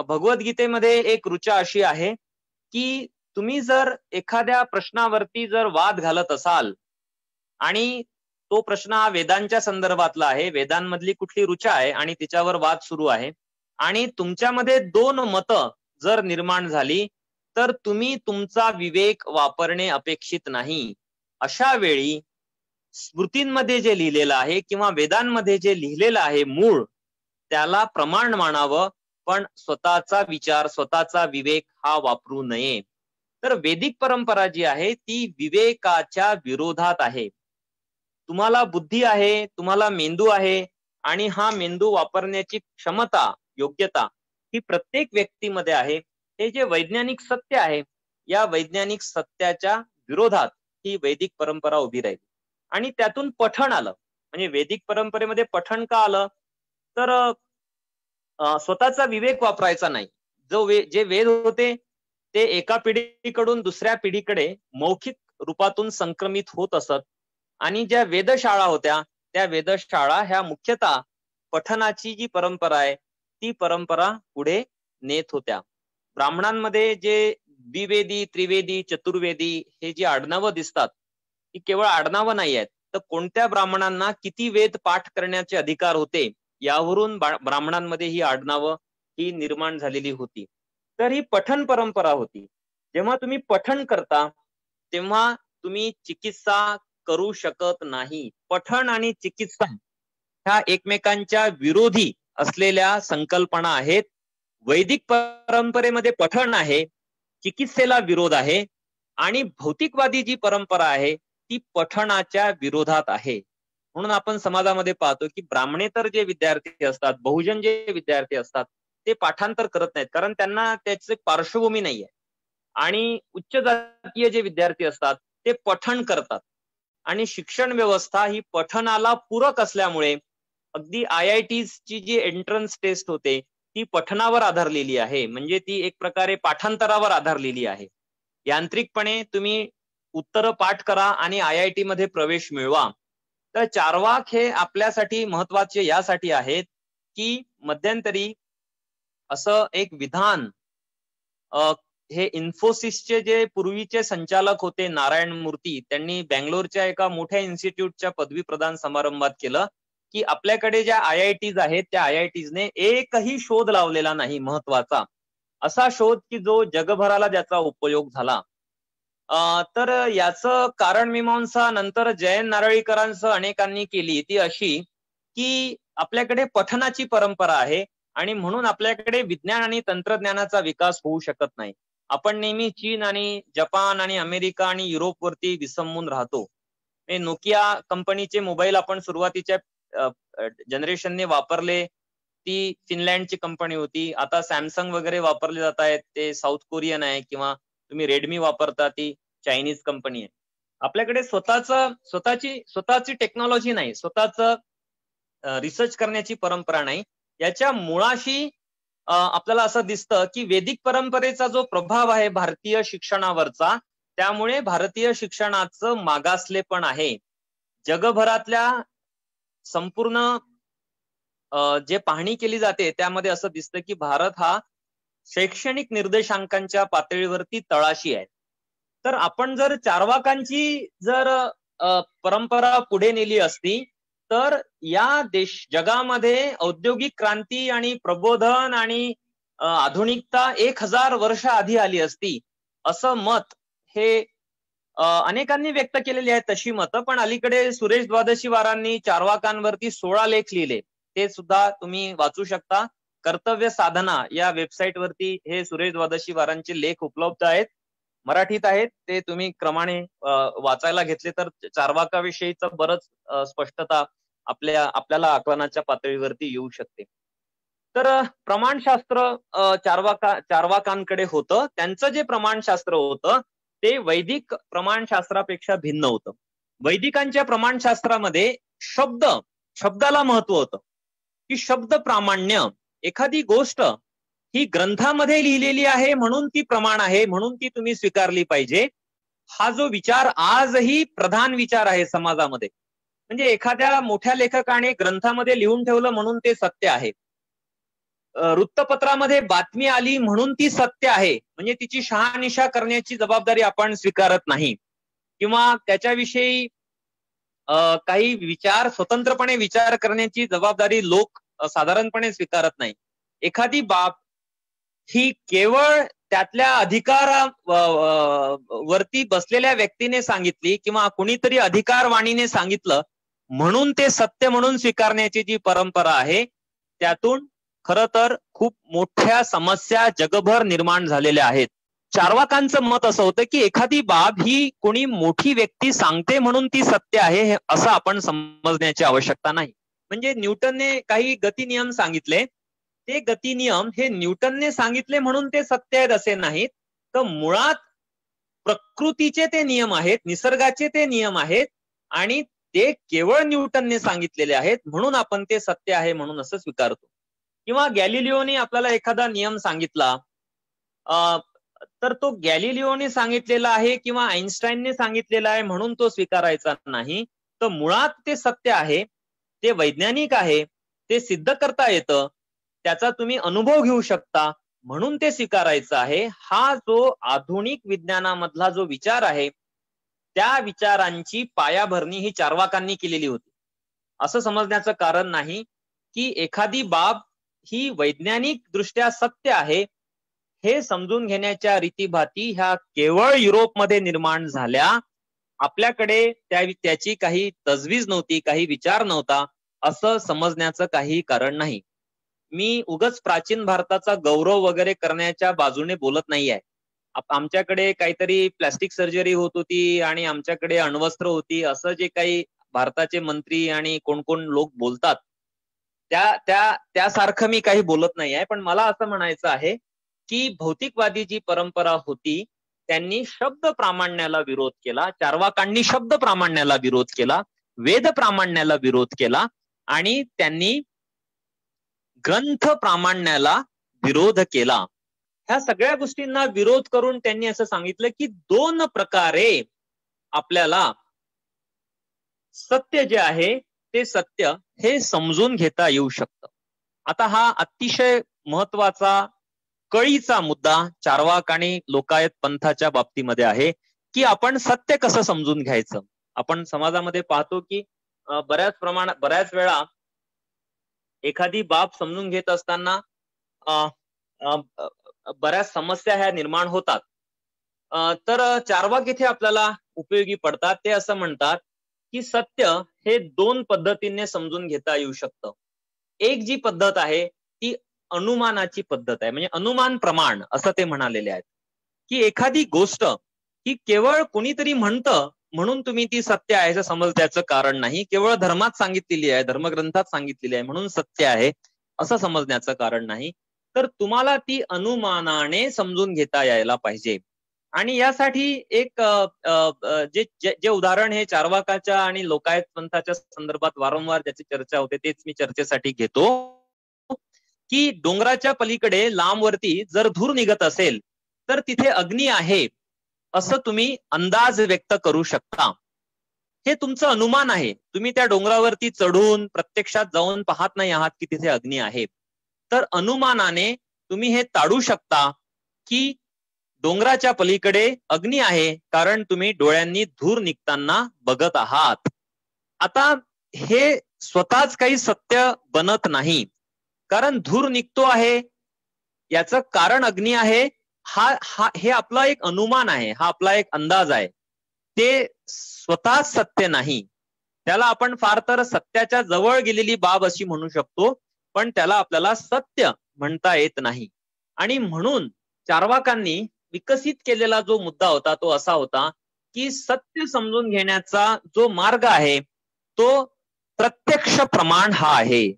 भगवद्गीतेमध्ये एक ऋचा अशी आहे की तुम्ही जर एखाद्या प्रश्नावरती जर वाद घालत असाल आणि तो प्रश्न हा वेदांच्या संदर्भातला आहे, वेदांमधली कुठली ऋचा आहे आणि तिच्यावर वाद सुरू आहे आणि तुमच्यामध्ये दोन मतं जर निर्माण झाली तर तुम्ही तुमचा विवेक वापरणे अपेक्षित नाही. अशा वेळी स्मृतींमध्ये जे लिहिलेलं आहे किंवा वेदांमध्ये जे लिहिलेलं आहे मूळ त्याला प्रमाण मानावं, पण स्वतःचा विचार स्वतःचा विवेक हा वापरू नये. तर वैदिक परंपरा जी आहे ती विवेकाच्या विरोधात आहे. तुम्हाला बुद्धी आहे, तुम्हाला मेंदू आहे आणि हा मेंदू वापरण्याची क्षमता योग्यता ही प्रत्येक व्यक्तीमध्ये आहे. हे जे वैज्ञानिक सत्य आहे या वैज्ञानिक सत्याच्या विरोधात ही वैदिक परंपरा उभी राहिली. आणि त्यातून पठण आलं. म्हणजे वैदिक परंपरेमध्ये पठण का आलं, तर स्वतःचा विवेक वापरायचा नाही. जे वेद होते ते एका पिढीकडून दुसऱ्या पिढीकडे मौखिक रूपातून संक्रमित होत असत. आणि ज्या वेदशाळा होत्या त्या वेदशाळा ह्या मुख्यतः पठनाची जी परंपरा आहे ती परंपरा पुढे नेत होत्या. ब्राह्मणांमध्ये जे द्विवेदी, त्रिवेदी, चतुर्वेदी हे जी आडनावं दिसतात ती केवळ आडनावं नाही आहेत, तर कोणत्या ब्राह्मणांना किती वेद पाठ करण्याचे अधिकार होते यावरून ब्राह्मणांमध्ये ही आडनावं ही निर्माण झालेली होती. तर ही पठण परंपरा होती. जेव्हा तुम्ही पठण करता तेव्हा तुम्ही चिकित्सा करू शकत नाही. पठण आणि चिकित्सा ह्या एकमेकांच्या विरोधी असलेल्या संकल्पना आहेत. वैदिक परंपरेमध्ये पठण आहे, चिकित्सेला विरोध आहे, आणि भौतिकवादी जी परंपरा आहे ती पठणाच्या विरोधात आहे. म्हणून आपण समाजामध्ये पाहतो की ब्राह्मणेतर जे विद्यार्थी असतात, बहुजन जे विद्यार्थी असतात ते पाठांतर करत नाहीत, कारण त्यांना त्याची पार्श्वभूमी नाहीये. आणि उच्च जातीय जे विद्यार्थी असतात ते पठण करतात. आणि शिक्षण व्यवस्था ही पठणाला पूरक असल्यामुळे अगदी IITs ची जी एंट्रन्स टेस्ट होते ती पठणावर आधारलेली आहे. म्हणजे ती एक प्रकारे पाठांतरावर आधारलेली आहे. यांत्रिकपणे तुम्ही उत्तर पाठ करा आणि IIT मध्ये प्रवेश मिळवा. तर चार्वाक हे आपल्यासाठी महत्वाचे यासाठी आहेत की मध्यंतरी असं एक विधान हे इन्फोसिसचे जे पूर्वीचे संचालक होते नारायण मूर्ती, त्यांनी बँगलोरच्या एका मोठ्या इन्स्टिट्यूटच्या पदवी प्रदान समारंभात केलं की आपल्याकडे ज्या IITs आहेत त्या IITsने एकही शोध लावलेला नाही महत्वाचा, असा शोध की जो जगभराला ज्याचा उपयोग झाला. तर याचं कारण मीमांसा नंतर जयंत नारळीकरांसह अनेकांनी केली, ती अशी की आपल्याकडे पठणाची परंपरा आहे आणि म्हणून आपल्याकडे विज्ञान आणि तंत्रज्ञानाचा विकास होऊ शकत नाही. आपण नेहमी चीन आणि जपान आणि अमेरिका आणि युरोपवरती विसंबून राहतो. नोकिया कंपनीचे मोबाईल आपण सुरुवातीच्या जनरेशनने वापरले, ती फिनलँडची कंपनी होती. आता सॅमसंग वगैरे वापरले जात आहेत, ते साऊथ कोरियन आहे, किंवा तुम्ही रेडमी वापरता ती चायनीज कंपनी आहे. आपल्याकडे स्वतःची टेक्नॉलॉजी नाही, स्वतःच रिसर्च करण्याची परंपरा नाही. याच्या मुळाशी आपल्याला असं दिसतं की वैदिक परंपरेचा जो प्रभाव आहे भारतीय शिक्षणावरचा, त्यामुळे भारतीय शिक्षणाचं मागासलेपण आहे. जगभरातल्या संपूर्ण जे पाहणी केली जाते त्यामध्ये असं दिसतं की भारत हा शैक्षणिक निर्देशांकांच्या पातळीवरती तळाशी आहे. तर आपण जर चार्वाकांची जर परंपरा पुढे नेली असती तर या जगामध्ये औद्योगिक क्रांती आणि प्रबोधन आणि आधुनिकता 1000 वर्ष आधी आली असती, असं मत हे अनेकांनी व्यक्त केलेली आहे तशी मतं. पण अलीकडे सुरेश द्वादशीवारांनी चार्वाकांवरती 16 लेख लिहिले, ते सुद्धा तुम्ही वाचू शकता. कर्तव्य साधना या वेबसाईट वरती हे सुरेश द्वादशीवारांचे लेख उपलब्ध आहेत, मराठीत आहेत. ते तुम्ही क्रमाने वाचायला घेतले तर चार्वाकाविषयीच बरंच स्पष्टता आपल्याला आकलनाच्या पातळीवरती येऊ शकते. तर प्रमाणशास्त्र चार्वाकांकडे होतं. त्यांचं जे प्रमाणशास्त्र होतं ते वैदिक प्रमाणशास्त्रापेक्षा भिन्न होतं. वैदिकांच्या प्रमाणशास्त्रामध्ये शब्दाला महत्व होतं की शब्द प्रामाण्य. एखादी गोष्ट ही ग्रंथामध्ये लिहिलेली आहे म्हणून ती प्रमाण आहे, म्हणून ती तुम्ही स्वीकारली पाहिजे, हा जो विचार आजही प्रधान विचार आहे समाजामध्ये. म्हणजे एखाद्या मोठ्या लेखकाने ग्रंथामध्ये लिहून ठेवलं म्हणून ते सत्य आहे, वृत्तपत्रामध्ये बातमी आली म्हणून ती सत्य आहे, म्हणजे तिची शहानिशा करण्याची जबाबदारी आपण स्वीकारत नाही, किंवा त्याच्याविषयी काही स्वतंत्रपणे विचार करण्याची जबाबदारी लोक साधारणपणे स्वीकारत नाही. एखादी बाब ही केवळ त्यातल्या अधिकारावरती बसलेल्या व्यक्तीने सांगितली किंवा कुणीतरी अधिकारवाणीने सांगितलं म्हणून ते सत्य म्हणून स्वीकारण्याची जी परंपरा आहे, त्यातून खरं तर खूप मोठ्या समस्या जगभर निर्माण झालेल्या आहेत. चार्वाकांचं मत असं होतं की एखादी बाब ही कोणी मोठी व्यक्ती सांगते म्हणून ती सत्य आहे असं आपण समजण्याची आवश्यकता नाही. म्हणजे न्यूटनने काही गती नियम सांगितले, ते गती नियम हे न्यूटनने सांगितले म्हणून ते सत्य आहेत असे नाहीत, तर मुळात प्रकृतीचे ते नियम आहेत, निसर्गाचे ते नियम आहेत आणि ते केवळ न्यूटनने सांगितलेले आहेत, म्हणून आपण ते सत्य आहे म्हणून असं स्वीकारतो. किंवा गॅलिलिओने आपल्याला एखादा नियम सांगितला, तर तो गॅलिलिओने सांगितलेला आहे किंवा आईन्स्टाईनने सांगितलेला आहे म्हणून तो स्वीकारायचा नाही. तर मुळात ते सत्य आहे, ते वैज्ञानिक आहे, ते सिद्ध करता येतं, त्याचा तुम्ही अनुभव घेऊ शकता म्हणून ते स्वीकारायचं आहे. हा जो आधुनिक विज्ञानामधला जो विचार आहे, त्या विचारांची पायाभरणी ही चार्वाकांनी केलेली होती. असं समजण्याचं कारण नाही की एखादी बाब ही वैज्ञानिक दृष्ट्या सत्य आहे हे समजून घेण्याच्या रीतीभाती ह्या केवळ युरोपमध्ये निर्माण झाल्या. आपल्याकडे त्याची काही तजवीज नव्हती, काही विचार नव्हता असं समजण्याचं काही कारण नाही. मी उगाच प्राचीन भारताचा गौरव वगैरे करण्याच्या बाजूने बोलत नाही आहे. आमच्याकडे काहीतरी प्लॅस्टिक सर्जरी होत होती आणि आमच्याकडे अण्वस्त्र होती असं जे काही भारताचे मंत्री आणि कोण कोण लोक बोलतात त्यासारखं मी काही बोलत नाही आहे. पण मला असं म्हणायचं आहे की भौतिकवादी जी परंपरा होती त्यांनी शब्द प्रामाण्याला विरोध केला, चार्वाकांनी शब्द प्रामाण्याला विरोध केला, वेद प्रामाण्याला विरोध केला आणि त्यांनी ग्रंथ प्रामाण्याला विरोध केला. ह्या सगळ्या गोष्टींना विरोध करून त्यांनी असं सांगितलं की दोन प्रकारे आपल्याला सत्य जे आहे ते सत्य हे समजून घेता येऊ शकतं. आता हा अतिशय महत्वाचा कळीचा मुद्दा चार्वाक आणि लोकायत पंथाच्या बाबतीमध्ये आहे की आपण सत्य कसं समजून घ्यायचं. आपण समाजामध्ये पाहतो की बऱ्याच वेळा एखादी बाब समजून घेत असताना बऱ्याच समस्या ह्या निर्माण होतात. तर चार्वाक इथे आपल्याला उपयोगी पडतात. ते असं म्हणतात की सत्य हे दोन पद्धतीने समजून घेता येऊ शकतं. एक जी पद्धत आहे ती अनुमानाची पद्धत आहे, म्हणजे अनुमान प्रमाण असं ते म्हणालेले आहेत की एखादी गोष्ट ही केवळ कुणीतरी म्हणतं म्हणून तुम्ही ती सत्य आहे असं समजण्याचं कारण नाही. केवळ धर्मात सांगितलेली आहे, धर्मग्रंथात सांगितलेली आहे म्हणून सत्य आहे असं समजण्याचं कारण नाही. तर तुम्हाला ती अनुमानाने समजून घेता यायला पाहिजे. आणि यासाठी एक जे उदाहरण हे चार्वाकाच्या आणि लोकायत पंथाच्या संदर्भात वारंवार ज्याची चर्चा होते तेच मी चर्चेसाठी घेतो की डोंगराच्या पलीकडे लांबवरती जर धूर निघत असेल तर तिथे अग्नी आहे असं तुम्ही अंदाज व्यक्त करू शकता. हे तुमचं अनुमान आहे. तुम्ही त्या डोंगरावरती चढून प्रत्यक्षात जाऊन पाहत नाही आहात की तिथे अग्नी आहे. तर अनुमानाने तुम्ही हे ताडू शकता की डोंगराच्या पलीकडे अग्नी आहे कारण तुम्ही डोळ्यांनी धूर निघताना बघत आहात. आता हे स्वतःच काही सत्य बनत नाही, कारण धूर निघतो आहे याचं कारण अग्नी आहे हे आपला एक अनुमान आहे, हा आपला एक अंदाज आहे. ते स्वतः सत्य नाही. त्याला आपण फार तर सत्याच्या जवळ गेलेली बाब अशी म्हणू शकतो, पण त्याला आपल्याला सत्य म्हणता येत नाही. आणि म्हणून चार्वाकांनी विकसित केलेला जो मुद्दा होता तो असा होता की सत्य समजून घेण्याचा जो मार्ग आहे तो प्रत्यक्ष प्रमाण हा आहे.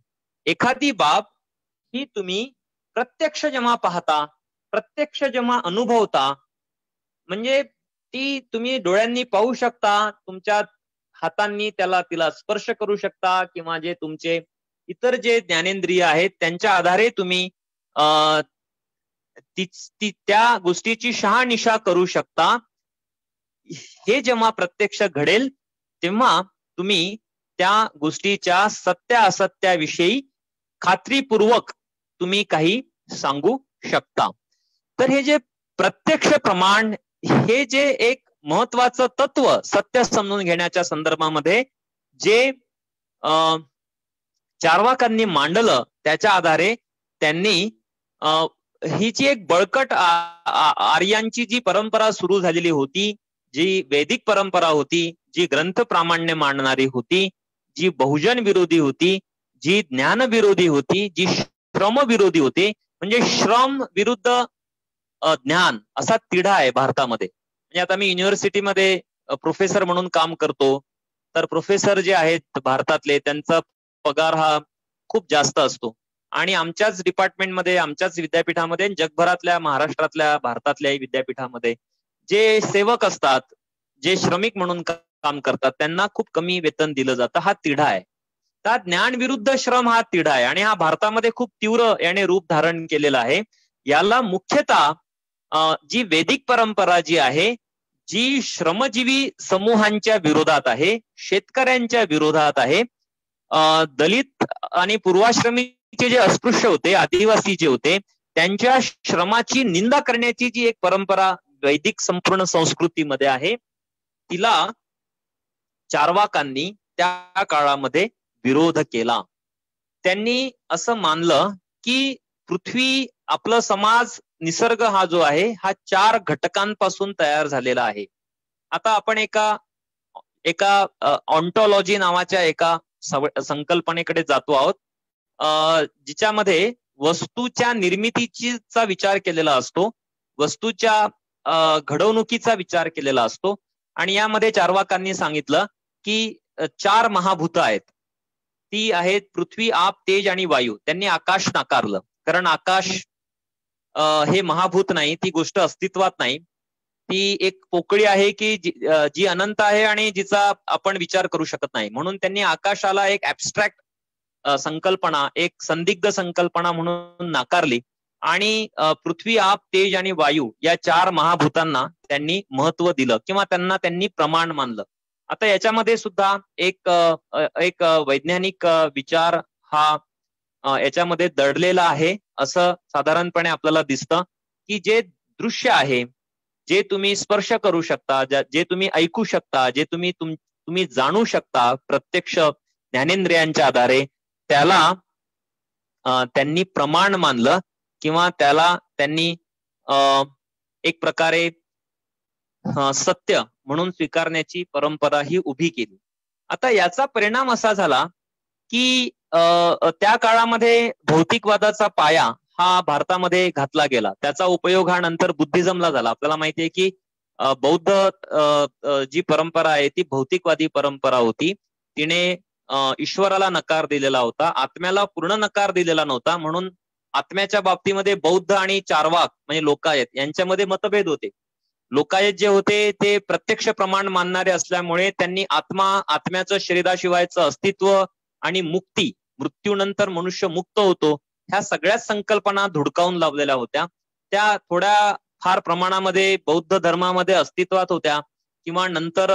एखादी बाब ही तुम्ही प्रत्यक्ष जेव्हा पाहता, प्रत्यक्ष जेव्हा अनुभवता, म्हणजे ती तुम्ही डोळ्यांनी पाहू शकता, तुमच्या हातांनी तिला स्पर्श करू शकता किंवा जे तुमचे इतर जे ज्ञानेंद्रिय आहेत त्यांच्या आधारे तुम्ही त्या गोष्टीची शहानिशा करू शकता. हे जेव्हा प्रत्यक्ष घडेल तेव्हा तुम्ही त्या गोष्टीच्या सत्य असत्याविषयी खात्रीपूर्वक तुम्ही काही सांगू शकता. तर हे जे प्रत्यक्ष प्रमाण हे जे एक महत्वाचं तत्व सत्य समजून घेण्याच्या संदर्भामध्ये जे चार्वाकांनी मांडलं त्याच्या आधारे त्यांनी ही जी एक बळकट आर्यांची जी परंपरा सुरू झालेली होती, जी वैदिक परंपरा होती, जी ग्रंथ प्रामाण्य मांडणारी होती, जी बहुजन विरोधी होती, जी ज्ञान विरोधी होती, जी श्रम विरोधी होती, म्हणजे श्रम विरुद्ध ज्ञान असा तिढा आहे भारतामध्ये. म्हणजे आता मी युनिव्हर्सिटीमध्ये प्रोफेसर म्हणून काम करतो, तर प्रोफेसर जे आहेत भारतातले त्यांचा पगार हा खूप जास्त असतो आणि आमच्याच डिपार्टमेंटमध्ये, आमच्याच विद्यापीठामध्ये, जगभरातल्या, महाराष्ट्रातल्या, भारतातल्याही विद्यापीठामध्ये जे सेवक असतात, जे श्रमिक म्हणून काम करतात, त्यांना खूप कमी वेतन दिलं जातं. हा तिढा आहे. तर ज्ञान विरुद्ध श्रम हा तिढा आहे आणि हा भारतामध्ये खूप तीव्र याने रूप धारण केलेला आहे. याला मुख्यतः जी वैदिक परंपरा जी आहे, जी श्रमजीवी समूहांच्या विरोधात आहे, शेतकऱ्यांच्या विरोधात आहे, दलित आणि पूर्वाश्रमीचे जे अस्पृश्य होते, आदिवासी जे होते, त्यांच्या श्रमाची निंदा करण्याची जी एक परंपरा वैदिक संपूर्ण संस्कृतीमध्ये आहे, तिला चार्वाकांनी त्या काळामध्ये विरोध केला. त्यांनी असं मानलं की पृथ्वी, आपला समाज, निसर्ग हा जो आहे हा 4 घटकांपासून तयार झालेला आहे. आता आपण एका ऑन्टॉलॉजी नावाच्या एका संकल्पनेकडे जातो आहोत, जिच्यामध्ये वस्तूच्या निर्मितीचा विचार केलेला असतो, वस्तूच्या घडवणुकीचा विचार केलेला असतो. आणि यामध्ये चार्वाकांनी सांगितलं की 4 महाभूत आहेत. ती आहेत पृथ्वी, आप, तेज आणि वायू. त्यांनी आकाश नाकारलं, कारण आकाश हे महाभूत नाही, ती गोष्ट अस्तित्वात नाही. ती एक पोकळी आहे की जी अनंत आहे आणि जिचा आपण विचार करू शकत नाही. म्हणून त्यांनी आकाशाला एक ऍबस्ट्रॅक्ट संकल्पना, एक संदिग्ध संकल्पना म्हणून नाकारली आणि पृथ्वी, आप, तेज आणि वायू या 4 महाभूतांना त्यांनी महत्व दिलं किंवा त्यांनी प्रमाण मानलं. आता याच्यामध्ये सुद्धा एक वैज्ञानिक विचार हा याच्यामध्ये दडलेला आहे, असं साधारणपणे आपल्याला दिसतं की जे दृश्य आहे, जे तुम्ही स्पर्श करू शकता, जे तुम्ही ऐकू शकता, जे तुम्ही जाणू शकता प्रत्यक्ष ज्ञानेंद्रियांच्या आधारे, त्याला त्यांनी प्रमाण मानलं किंवा त्याला त्यांनी एक प्रकारे सत्य म्हणून स्वीकारण्याची परंपरा ही उभी केली. आता याचा परिणाम असा झाला की त्या काळामध्ये भौतिकवादाचा पाया हा भारतामध्ये घातला गेला. त्याचा उपयोग हा नंतर बुद्धिझमला झाला. आपल्याला माहिती आहे की बौद्ध जी परंपरा आहे ती भौतिकवादी परंपरा होती. तिने ईश्वराला नकार दिलेला होता, आत्म्याला पूर्ण नकार दिलेला नव्हता. म्हणून आत्म्याच्या बाबतीमध्ये बौद्ध आणि चार्वाक म्हणजे लोकायत यांच्यामध्ये मतभेद होते. लोकायत जे होते ते प्रत्यक्ष प्रमाण मानणारे असल्यामुळे त्यांनी आत्म्याचं शरीराशिवायचं अस्तित्व आणि मुक्ती, मृत्यूनंतर मनुष्य मुक्त होतो, ह्या सगळ्याच संकल्पना धुडकावून लावलेल्या होत्या. त्या थोड्या फार प्रमाणामध्ये बौद्ध धर्मामध्ये अस्तित्वात होत्या किंवा नंतर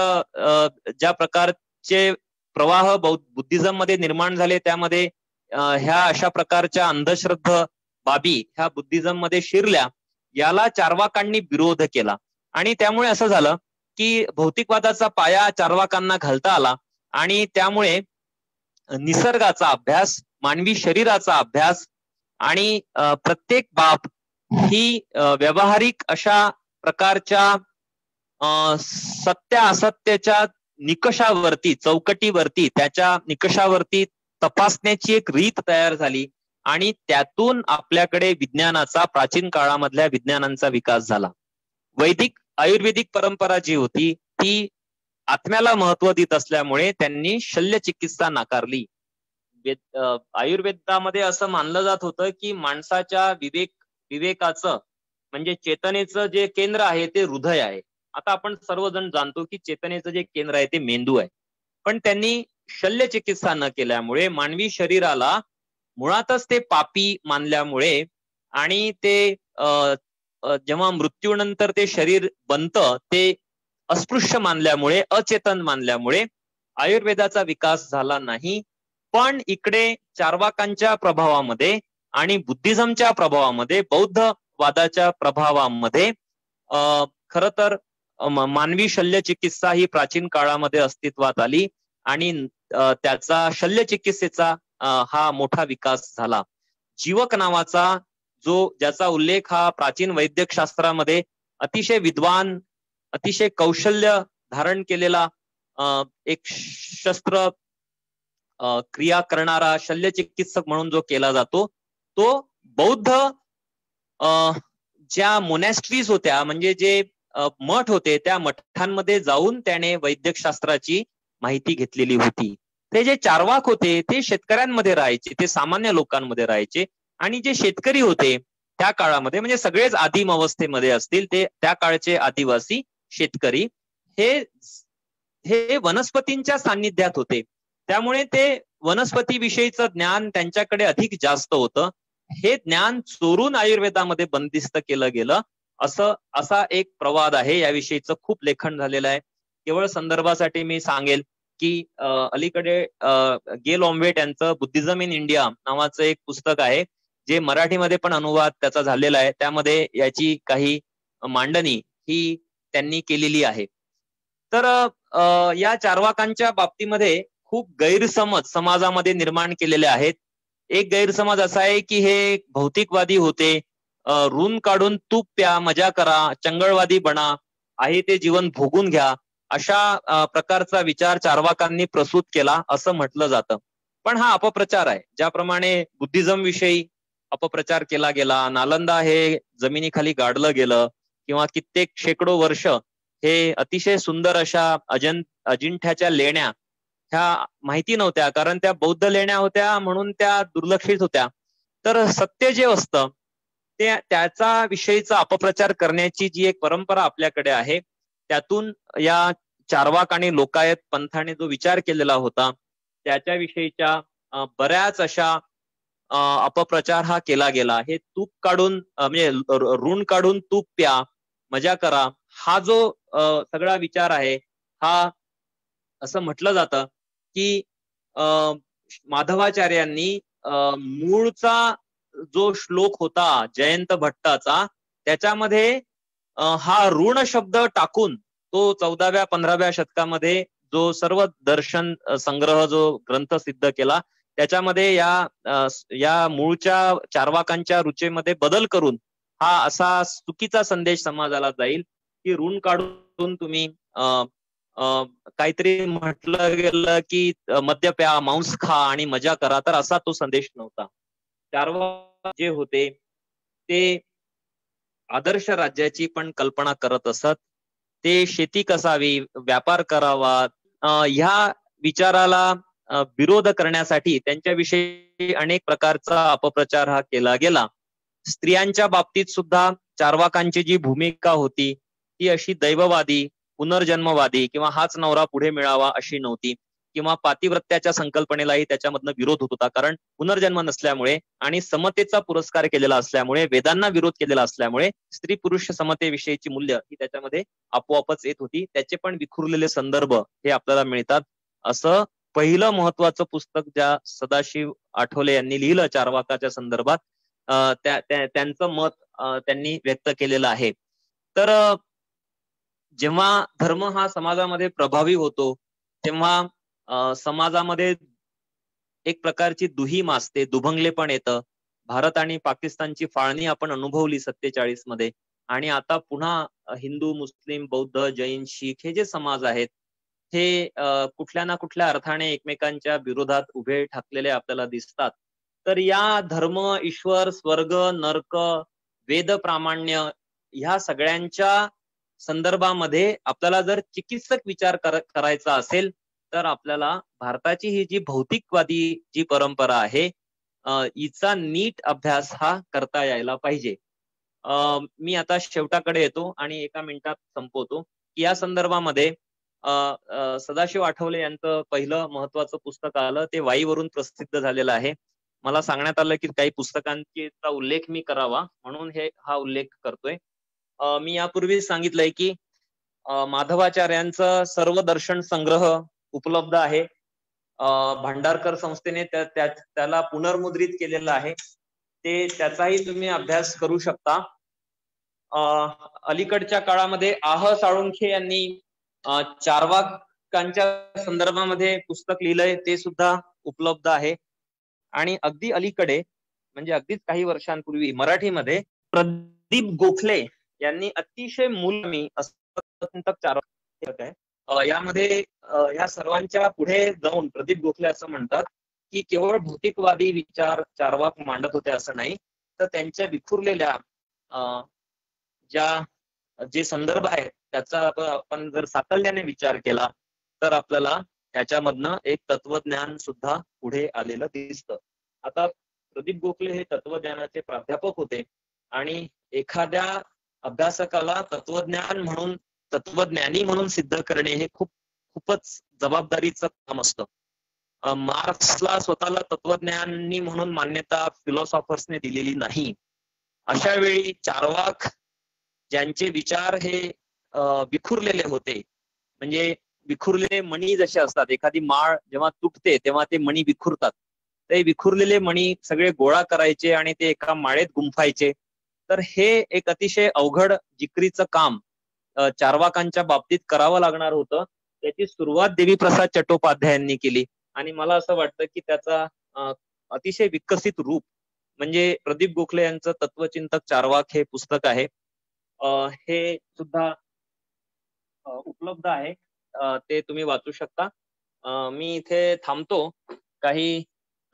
ज्या प्रकारचे प्रवाह बुद्धिझम मध्ये निर्माण झाले त्यामध्ये ह्या अशा प्रकारच्या अंधश्रद्धा बाबी ह्या बुद्धिझम मध्ये शिरल्या. याला चार्वाकांनी विरोध केला आणि त्यामुळे असं झालं की भौतिकवादाचा पाया चार्वाकांना घालता आला आणि त्यामुळे निसर्गाचा अभ्यास, मानवी शरीराचा अभ्यास आणि प्रत्येक बाब ही व्यावहारिक अशा प्रकारच्या सत्य असत्याच्या निकषावरती, चौकटीवरती, त्याच्या निकषावरती तपासण्याची एक रीत तयार झाली आणि त्यातून आपल्याकडे विज्ञानाचा, प्राचीन काळामधल्या विज्ञानांचा विकास झाला. आयुर्वेदिक परंपरा जी होती ती आत्म्याला महत्व देत असल्यामुळे त्यांनी शल्यचिकित्सा नाकारली. आयुर्वेदामध्ये असं मानलं जात होतं की माणसाच्या विवेकाचं म्हणजे चेतनेचं जे केंद्र आहे ते हृदय आहे. आता आपण सर्वजण जाणतो की चेतनेचं जे केंद्र आहे ते मेंदू आहे. पण त्यांनी शल्यचिकित्सा न केल्यामुळे मानवी शरीराला मुळातच ते पापी मानल्यामुळे आणि ते जेव्हा मृत्यूनंतर ते शरीर बनतं ते अस्पृश्य मानल्यामुळे, अचेतन मानल्यामुळे आयुर्वेदाचा विकास झाला नाही. पण इकडे चार्वाकांच्या प्रभावामध्ये आणि बुद्धिझमच्या प्रभावामध्ये, बौद्धवादाच्या प्रभावामध्ये खर तर मानवी शल्यचिकित्सा ही प्राचीन काळामध्ये अस्तित्वात आली आणि त्याचा शल्यचिकित्सेचा हा मोठा विकास झाला. जीवक नावाचा ज्याचा उल्लेख हा प्राचीन वैद्यकशास्त्रामध्ये अतिशय विद्वान, अतिशय कौशल्य धारण केलेला एक शस्त्र क्रिया करणारा शल्यचिकित्सक म्हणून जो केला जातो, तो बौद्ध ज्या मोनॅस्ट्रीज होत्या म्हणजे जे मठ होते त्या मठांमध्ये जाऊन त्याने वैद्यकशास्त्राची माहिती घेतलेली होती. ते जे चार्वाक होते ते शेतकऱ्यांमध्ये राहायचे, ते सामान्य लोकांमध्ये राहायचे आणि जे शेतकरी होते त्या काळामध्ये म्हणजे सगळेच आदिम अवस्थेमध्ये असतील ते त्या काळचे आदिवासी शेतकरी हे वनस्पतींच्या सान्निध्यात होते. त्यामुळे ते वनस्पतीविषयीचं ज्ञान त्यांच्याकडे अधिक जास्त होतं. हे ज्ञान चोरून आयुर्वेदामध्ये बंदिस्त केलं गेलं असा एक प्रवाद आहे. याविषयीचं खूप लेखन झालेलं आहे. केवळ संदर्भासाठी मी सांगेल की अलीकडे गेल ऑम्वेट यांचं बुद्धिझम इन इंडिया नावाचं एक पुस्तक आहे, जे मराठीमध्ये पण अनुवाद त्याचा झालेला आहे. त्यामध्ये याची काही मांडणी ही त्यांनी केलेली आहे. तर या चार्वाकांच्या बाबतीमध्ये खूप गैरसमज समाजामध्ये निर्माण केलेले आहेत. एक गैरसमज असा आहे की हे भौतिकवादी होते, ऋण काढून तूप प्या, मजा करा, चंगळवादी बना, आहे ते जीवन भोगून घ्या, अशा प्रकारचा विचार चार्वाकांनी प्रसूत केला असं म्हटलं जातं. पण हा अपप्रचार आहे. ज्याप्रमाणे बुद्धिझम विषयी अपप्रचार केला गेला, नालंदा हे जमिनीखाली गाडलं गेलं, किंवा कित्येक शेकडो वर्ष हे अतिशय सुंदर अशा अजिंठ्याच्या लेण्या ह्या माहिती नव्हत्या, कारण त्या बौद्ध लेण्या होत्या म्हणून त्या दुर्लक्षित होत्या. तर सत्य जे असतं ते त्याचा विषयीचा अपप्रचार करण्याची जी एक परंपरा आपल्याकडे आहे, त्यातून या चार्वाक आणि लोकायत पंथाने जो विचार केलेला होता त्याच्याविषयीच्या बऱ्याच अशा अपप्रचार हा केला गेला. हे तूप काढून म्हणजे ऋण काढून तूप प्या, मजा करा, हा जो सगळा विचार आहे हा असं म्हटलं जातं की माधवाचार्यांनी मूळचा जो श्लोक होता जयंत भट्टाचा, त्याच्यामध्ये हा ऋण शब्द टाकून तो 14व्या-15व्या शतकामध्ये जो सर्व दर्शन संग्रह जो ग्रंथ सिद्ध केला, त्याच्यामध्ये या मूळच्या चार्वाकांच्या रुचेमध्ये बदल करून हा असा चुकीचा संदेश समाजाला जाईल की ऋण काढून तुम्ही काहीतरी म्हटलं गेलं की मद्य प्या, मांस खा आणि मजा करा, तर असा तो संदेश नव्हता. चार्वाक जे होते ते आदर्श राज्याची पण कल्पना करत असत. ते शेती कसावी, व्यापार करावा, ह्या विचाराला विरोध करण्यासाठी त्यांच्याविषयी अनेक प्रकारचा अपप्रचार हा केला गेला. स्त्रियांच्या बाबतीत सुद्धा चार्वाकांची जी भूमिका होती ती अशी दैववादी, पुनर्जन्मवादी किंवा हाच नवरा पुढे मिळावा अशी नव्हती, किंवा पातिव्रत्याच्या संकल्पनेलाही त्याच्यामधनं विरोध होत होता. कारण पुनर्जन्म नसल्यामुळे आणि समतेचा पुरस्कार केलेला असल्यामुळे, वेदांना विरोध केलेला असल्यामुळे स्त्री पुरुष समतेविषयीची मूल्य ही त्याच्यामध्ये आपोआपच येत होती. त्याचे पण विखुरलेले संदर्भ हे आपल्याला मिळतात. असं पहिलं महत्वाचं पुस्तक ज्या सदाशिव आठवले यांनी लिहिलं चार्वाकाच्या संदर्भात, त्यांचं मत त्यांनी व्यक्त केलेलं आहे. तर जेव्हा धर्म हा समाजामध्ये प्रभावी होतो तेव्हा समाजामध्ये एक प्रकारची दुही मासते, दुभंगले पण येतं. भारत आणि पाकिस्तानची फाळणी आपण अनुभवली 47 मध्ये, आणि आता पुन्हा हिंदू, मुस्लिम, बौद्ध, जैन, शीख हे जे समाज आहेत हे कुठल्या ना कुठल्या अर्थाने एकमेकांच्या विरोधात उभे ठाकलेले आपल्याला दिसतात. तर या धर्म, ईश्वर, स्वर्ग, नर्क, वेद प्रामाण्य ह्या सगळ्यांच्या संदर्भामध्ये आपल्याला जर चिकित्सक विचार करायचा असेल तर आपल्याला भारताची ही जी भौतिकवादी जी परंपरा आहे हिचा नीट अभ्यास हा करता यायला पाहिजे. मी आता शेवटाकडे येतो आणि एका मिनिटात संपवतो की या संदर्भामध्ये सदाशिव आठवले यांचं पहिलं महत्वाचं पुस्तक आलं, ते वाईवरून प्रसिद्ध झालेलं आहे. मला सांगण्यात आलं की काही पुस्तकांचा उल्लेख मी करावा म्हणून हा उल्लेख करतोय. मी यापूर्वी सांगितलंय की माधवाचार्यांचं सर्व दर्शन संग्रह उपलब्ध आहे. भांडारकर संस्थेने त्याला पुनर्मुद्रित केलेलं आहे. त्याचाही तुम्ही अभ्यास करू शकता. अलीकडच्या काळामध्ये साळुंखे यांनी चार्वाकांच्या संदर्भामध्ये पुस्तक लिहिलंय, ते सुद्धा उपलब्ध आहे. आणि अगदी अलीकडे म्हणजे अगदीच काही वर्षांपूर्वी मराठीमध्ये प्रदीप गोखले यांनी अतिशय मूलमी चार्वाक आहे. यामध्ये या सर्वांच्या पुढे जाऊन प्रदीप गोखले असं म्हणतात की केवळ भौतिकवादी विचार चार्वाक मांडत होते असं नाही, तर त्यांच्या विखुरलेल्या जे संदर्भ आहेत त्याचा आपण जर साकल्याने विचार केला तर आपल्याला त्याच्यामधनं एक तत्वज्ञान सुद्धा पुढे आलेलं दिसतं. आता प्रदीप गोखले हे तत्वज्ञानाचे प्राध्यापक होते आणि एखाद्या अभ्यासकाला तत्वज्ञानी म्हणून सिद्ध करणे हे खूपच जबाबदारीचं काम असतं. मार्क्सला स्वतःला तत्वज्ञानी म्हणून मान्यता फिलॉसॉफर्सने दिलेली नाही. अशा वेळी चार्वाक ज्यांचे विचार हे विखुरलेले होते, म्हणजे विखुरलेले मणी जसे असतात, एखादी माळ जेव्हा तुटते तेव्हा ते मणी विखुरतात, ते विखुरलेले मणी सगळे गोळा करायचे आणि ते एका माळेत गुंफायचे. तर हे एक अतिशय अवघड जिकरीचं काम चार्वाकांच्या बाबतीत करावं लागणार होतं. त्याची सुरुवात देवीप्रसाद चट्टोपाध्यायांनी केली आणि मला असं वाटतं की त्याचा अतिशय विकसित रूप म्हणजे प्रदीप गोखले यांचं तत्वचिंतक चार्वाक हे पुस्तक आहे. हे सुद्धा उपलब्ध आहे, ते तुम्ही वाचू शकता. मी इथे थांबतो. काही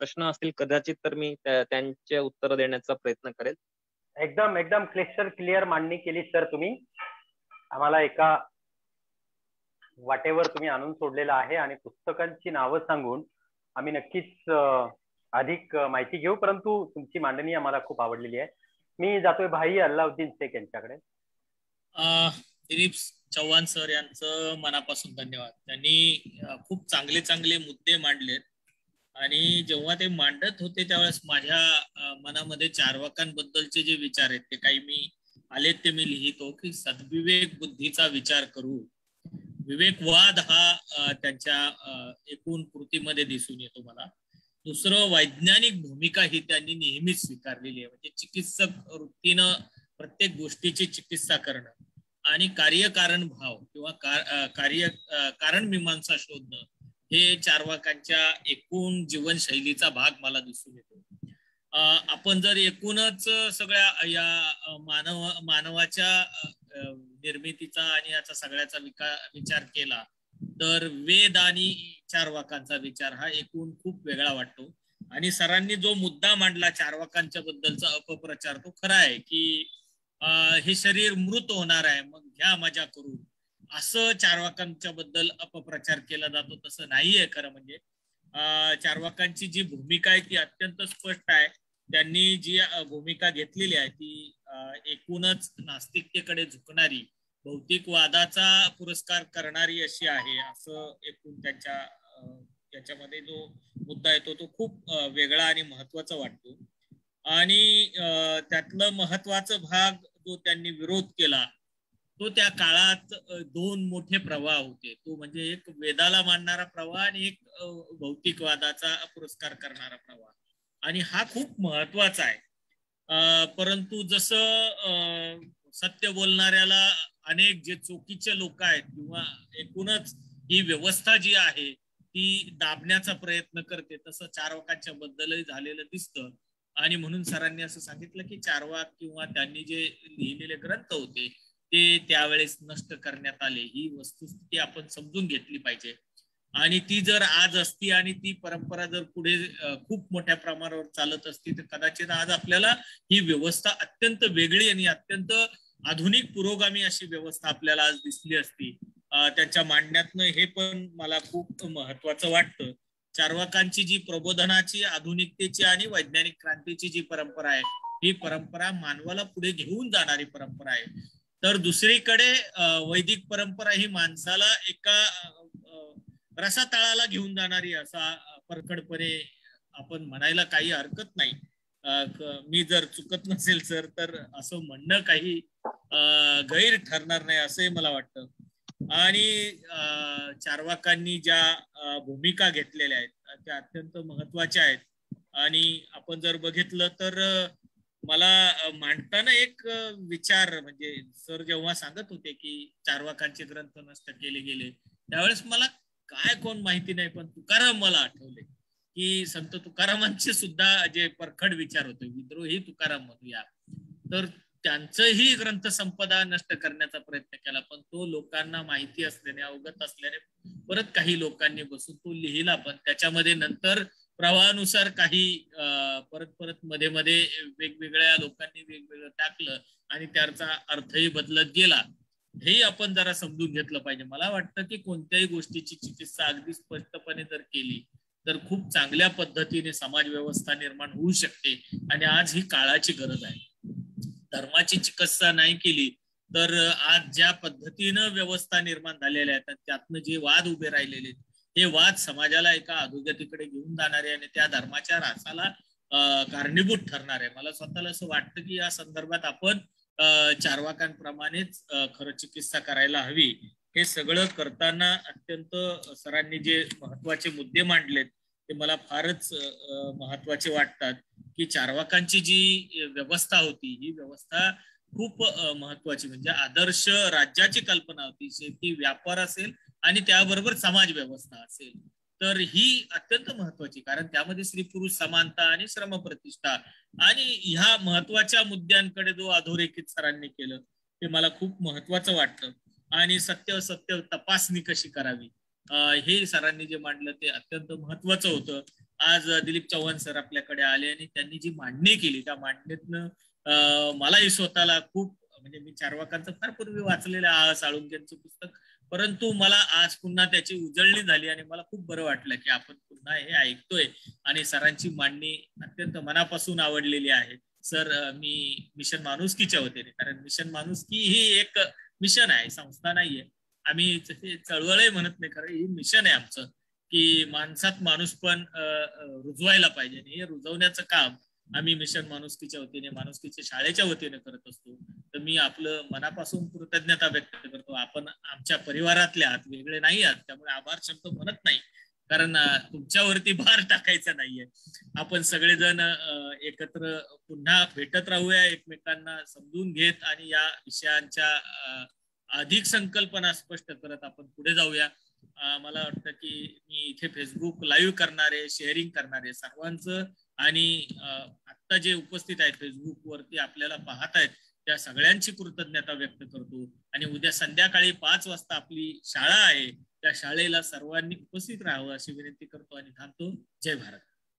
प्रश्न असतील कदाचित तर मी त्यांचे उत्तर देण्याचा प्रयत्न करेल. एकदम क्लिअर मांडणी केली सर तुम्ही. आम्हाला एका वाटेवर तुम्ही आणून सोडलेलं आहे आणि पुस्तकांची नावं सांगून आम्ही नक्कीच अधिक माहिती घेऊ, परंतु तुमची मांडणी आम्हाला खूप आवडलेली आहे. मी जातोय भाई अल्लाउद्दीन शेख यांच्याकडे. दिलीप चव्हाण सर यांचं मनापासून धन्यवाद. त्यांनी खूप चांगले मुद्दे मांडलेत आणि जेव्हा ते मांडत होते त्यावेळेस माझ्या मनामध्ये चार्वाकांबद्दलचे जे विचार आहेत ते काही मी आलेत ते मी लिहितो की सद्विवेक बुद्धीचा विचार करू. विवेकवाद हा त्यांच्या एकूण कृतीमध्ये दिसून येतो मला. दुसरं, वैज्ञानिक भूमिका ही त्यांनी नेहमीच स्वीकारलेली आहे, म्हणजे चिकित्सक वृत्तीनं प्रत्येक गोष्टीची चिकित्सा करणं आणि कार्यकारण भाव किंवा कारण मीमांसा शोधणं हे चार्वाकांच्या एकूण जीवनशैलीचा भाग मला दिसून येतो. आपण जर एकूणच सगळ्या या मानवाच्या निर्मितीचा आणि याचा सगळ्याचा विचार केला तर वेद आणि चार्वाकांचा विचार हा एकूण खूप वेगळा वाटतो. आणि सरांनी जो मुद्दा मांडला चार्वाकांच्या बद्दलचा अपप्रचार, तो खरा आहे की हे शरीर मृत होणार आहे मग घ्या मजा करून, असं चार्वाकांच्या बद्दल अपप्रचार केला जातो. तसं नाहीये. खरं म्हणजे चार्वाकांची जी भूमिका आहे ती अत्यंत स्पष्ट आहे. त्यांनी जी भूमिका घेतलेली आहे ती एकूणच नास्तिकतेकडे झुकणारी, भौतिकवादाचा पुरस्कार करणारी अशी आहे, असं एकूण त्यांच्या याच्यामध्ये जो मुद्दा येतो तो खूप वेगळा आणि महत्वाचा वाटतो. आणि त्यातलं महत्वाचा भाग जो त्यांनी विरोध केला तो त्या काळात दोन मोठे प्रवाह होते. तो म्हणजे एक वेदाला मानणारा प्रवाह आणि एक भौतिकवादाचा पुरस्कार करणारा प्रवाह. आणि हा खूप महत्वाचा आहे. परंतु जसं सत्य बोलणाऱ्याला अनेक जे चोकीचे लोक आहेत किंवा एकूणच ही व्यवस्था जी आहे ती दाबण्याचा प्रयत्न करते, तसं चार्वाकांच्या बद्दलही झालेलं दिसतं. आणि म्हणून सरांनी असं सांगितलं की चार्वाक किंवा त्यांनी जे लिहिलेले ग्रंथ होते ते त्यावेळेस नष्ट करण्यात आले. ही वस्तुस्थिती आपण समजून घेतली पाहिजे. आणि ती जर आज असती आणि ती परंपरा जर पुढे खूप मोठ्या प्रमाणावर चालत असती तर कदाचित आज आपल्याला ही व्यवस्था अत्यंत वेगळी आणि अत्यंत आधुनिक पुरोगामी अशी व्यवस्था आपल्याला आज दिसली असती. त्यांच्या मांडण्यातनं हे पण मला खूप महत्वाचं वाटतं. चार्वाकांची जी प्रबोधनाची, आधुनिकतेची आणि वैज्ञानिक क्रांतीची जी परंपरा आहे ही परंपरा मानवाला पुढे घेऊन जाणारी परंपरा आहे. तर दुसरीकडे वैदिक परंपरा ही माणसाला एका रसातळाला घेऊन जाणारी, असा परखडपणे आपण म्हणायला काही हरकत नाही. मी जर चुकत नसेल सर तर असं म्हणणं काही गैर ठरणार नाही असंही मला वाटतं. आणि चार्वाकांनी ज्या भूमिका घेतलेल्या आहेत त्या अत्यंत महत्वाच्या आहेत. आणि आपण जर बघितलं तर मला मांडताना एक विचार, म्हणजे सर जेव्हा सांगत होते की चार्वाकांचे ग्रंथ नष्ट केले गेले त्यावेळेस मला काय कोण माहिती नाही, पण तुकाराम मला आठवले की संत तुकारामांचे सुद्धा जे परखड विचार होते, विद्रोही तुकाराम म्हणूया, तर त्यांचंही ग्रंथसंपदा नष्ट करण्याचा प्रयत्न केला. पण तो लोकांना माहिती असल्याने, अवगत असल्याने परत काही लोकांनी बसून तो लिहिला. पण त्याच्यामध्ये नंतर प्रवाहानुसार काही परत मध्ये वेगवेगळ्या लोकांनी वेगवेगळं टाकलं आणि त्याचा अर्थही बदलत गेला. हे आपण जरा समजून घेतलं पाहिजे. मला वाटतं की कोणत्याही गोष्टीची चिकित्सा अगदी स्पष्टपणे जर केली तर खूप चांगल्या पद्धतीने समाज व्यवस्था निर्माण होऊ शकते आणि आज ही काळाची गरज आहे. धर्माची चिकित्सा नाही केली तर आज ज्या पद्धतीनं व्यवस्था निर्माण झालेल्या आहेत त्यातनं जे वाद उभे राहिलेले हे वाद समाजाला एका अधोगतीकडे घेऊन जाणारे आणि त्या धर्माच्या ऱ्हासाला कारणीभूत ठरणार आहे. मला स्वतःला असं वाटतं की या संदर्भात आपण चार्वाकांप्रमाणेच खरं चिकित्सा करायला हवी. हे सगळं करताना अत्यंत सरांनी जे महत्वाचे मुद्दे मांडलेत ते मला फारच महत्वाचे वाटतात की चार्वाकांची जी व्यवस्था होती ही व्यवस्था खूप महत्वाची म्हणजे आदर्श राज्याची कल्पना होती. शेती व्यापार असेल आणि त्याबरोबर समाज व्यवस्था असेल तर ही अत्यंत महत्वाची, कारण त्यामध्ये स्त्री पुरुष समानता आणि श्रमप्रतिष्ठा आणि ह्या महत्वाच्या मुद्द्यांकडे जो अधोरेखित सरांनी केलं ते मला खूप महत्वाचं वाटतं. आणि सत्य तपासणी कशी करावी हे सरांनी जे मांडलं ते अत्यंत महत्वाचं होतं. आज दिलीप चव्हाण सर आपल्याकडे आले आणि त्यांनी जी मांडणी केली त्या मांडणीतनं मलाही स्वतःला खूप म्हणजे मी चार्वाकांचं फार पूर्वी वाचलेलं आहे साळुंखेंचं पुस्तक, परंतु मला आज पुन्हा त्याची उजळणी झाली आणि मला खूप बरं वाटलं की आपण पुन्हा हे ऐकतोय आणि सरांची मांडणी अत्यंत मनापासून आवडलेली आहे. सर मी मिशन माणुसकीच्या वतीने, कारण मिशन माणुसकी ही एक मिशन आहे, संस्था नाहीये, आम्ही चळवळही म्हणत नाही, खरं ही मिशन आहे आमचं की माणसात माणूस पण रुजवायला पाहिजे आणि हे रुजवण्याचं काम आम्ही मिशन माणुसकीच्या वतीने माणुसकीच्या शाळेच्या वतीने करत असतो. तर मी आपलं मनापासून कृतज्ञता व्यक्त करतो. आपण आमच्या परिवारातले आहात, वेगळे नाही आहात, त्यामुळे आभार शब्द म्हणत नाही कारण तुमच्यावरती भार टाकायचा नाहीये. आपण सगळेजण एकत्र पुन्हा भेटत राहूया, एकमेकांना समजून घेत आणि या विषयांच्या अधिक संकल्पना स्पष्ट करत आपण पुढे जाऊया. मला वाटतं की मी इथे फेसबुक लाईव्ह करणारे, शेअरिंग करणारे सर्वांचं आणि आता जे उपस्थित आहेत फेसबुक वरती आपल्याला पाहत आहेत त्या सगळ्यांची कृतज्ञता व्यक्त करतो. आणि उद्या संध्याकाळी 5 वाजता आपली शाळा आहे, त्या शाळेला सर्वांनी उपस्थित राहावं अशी विनंती करतो आणि थांबतो. जय भारत.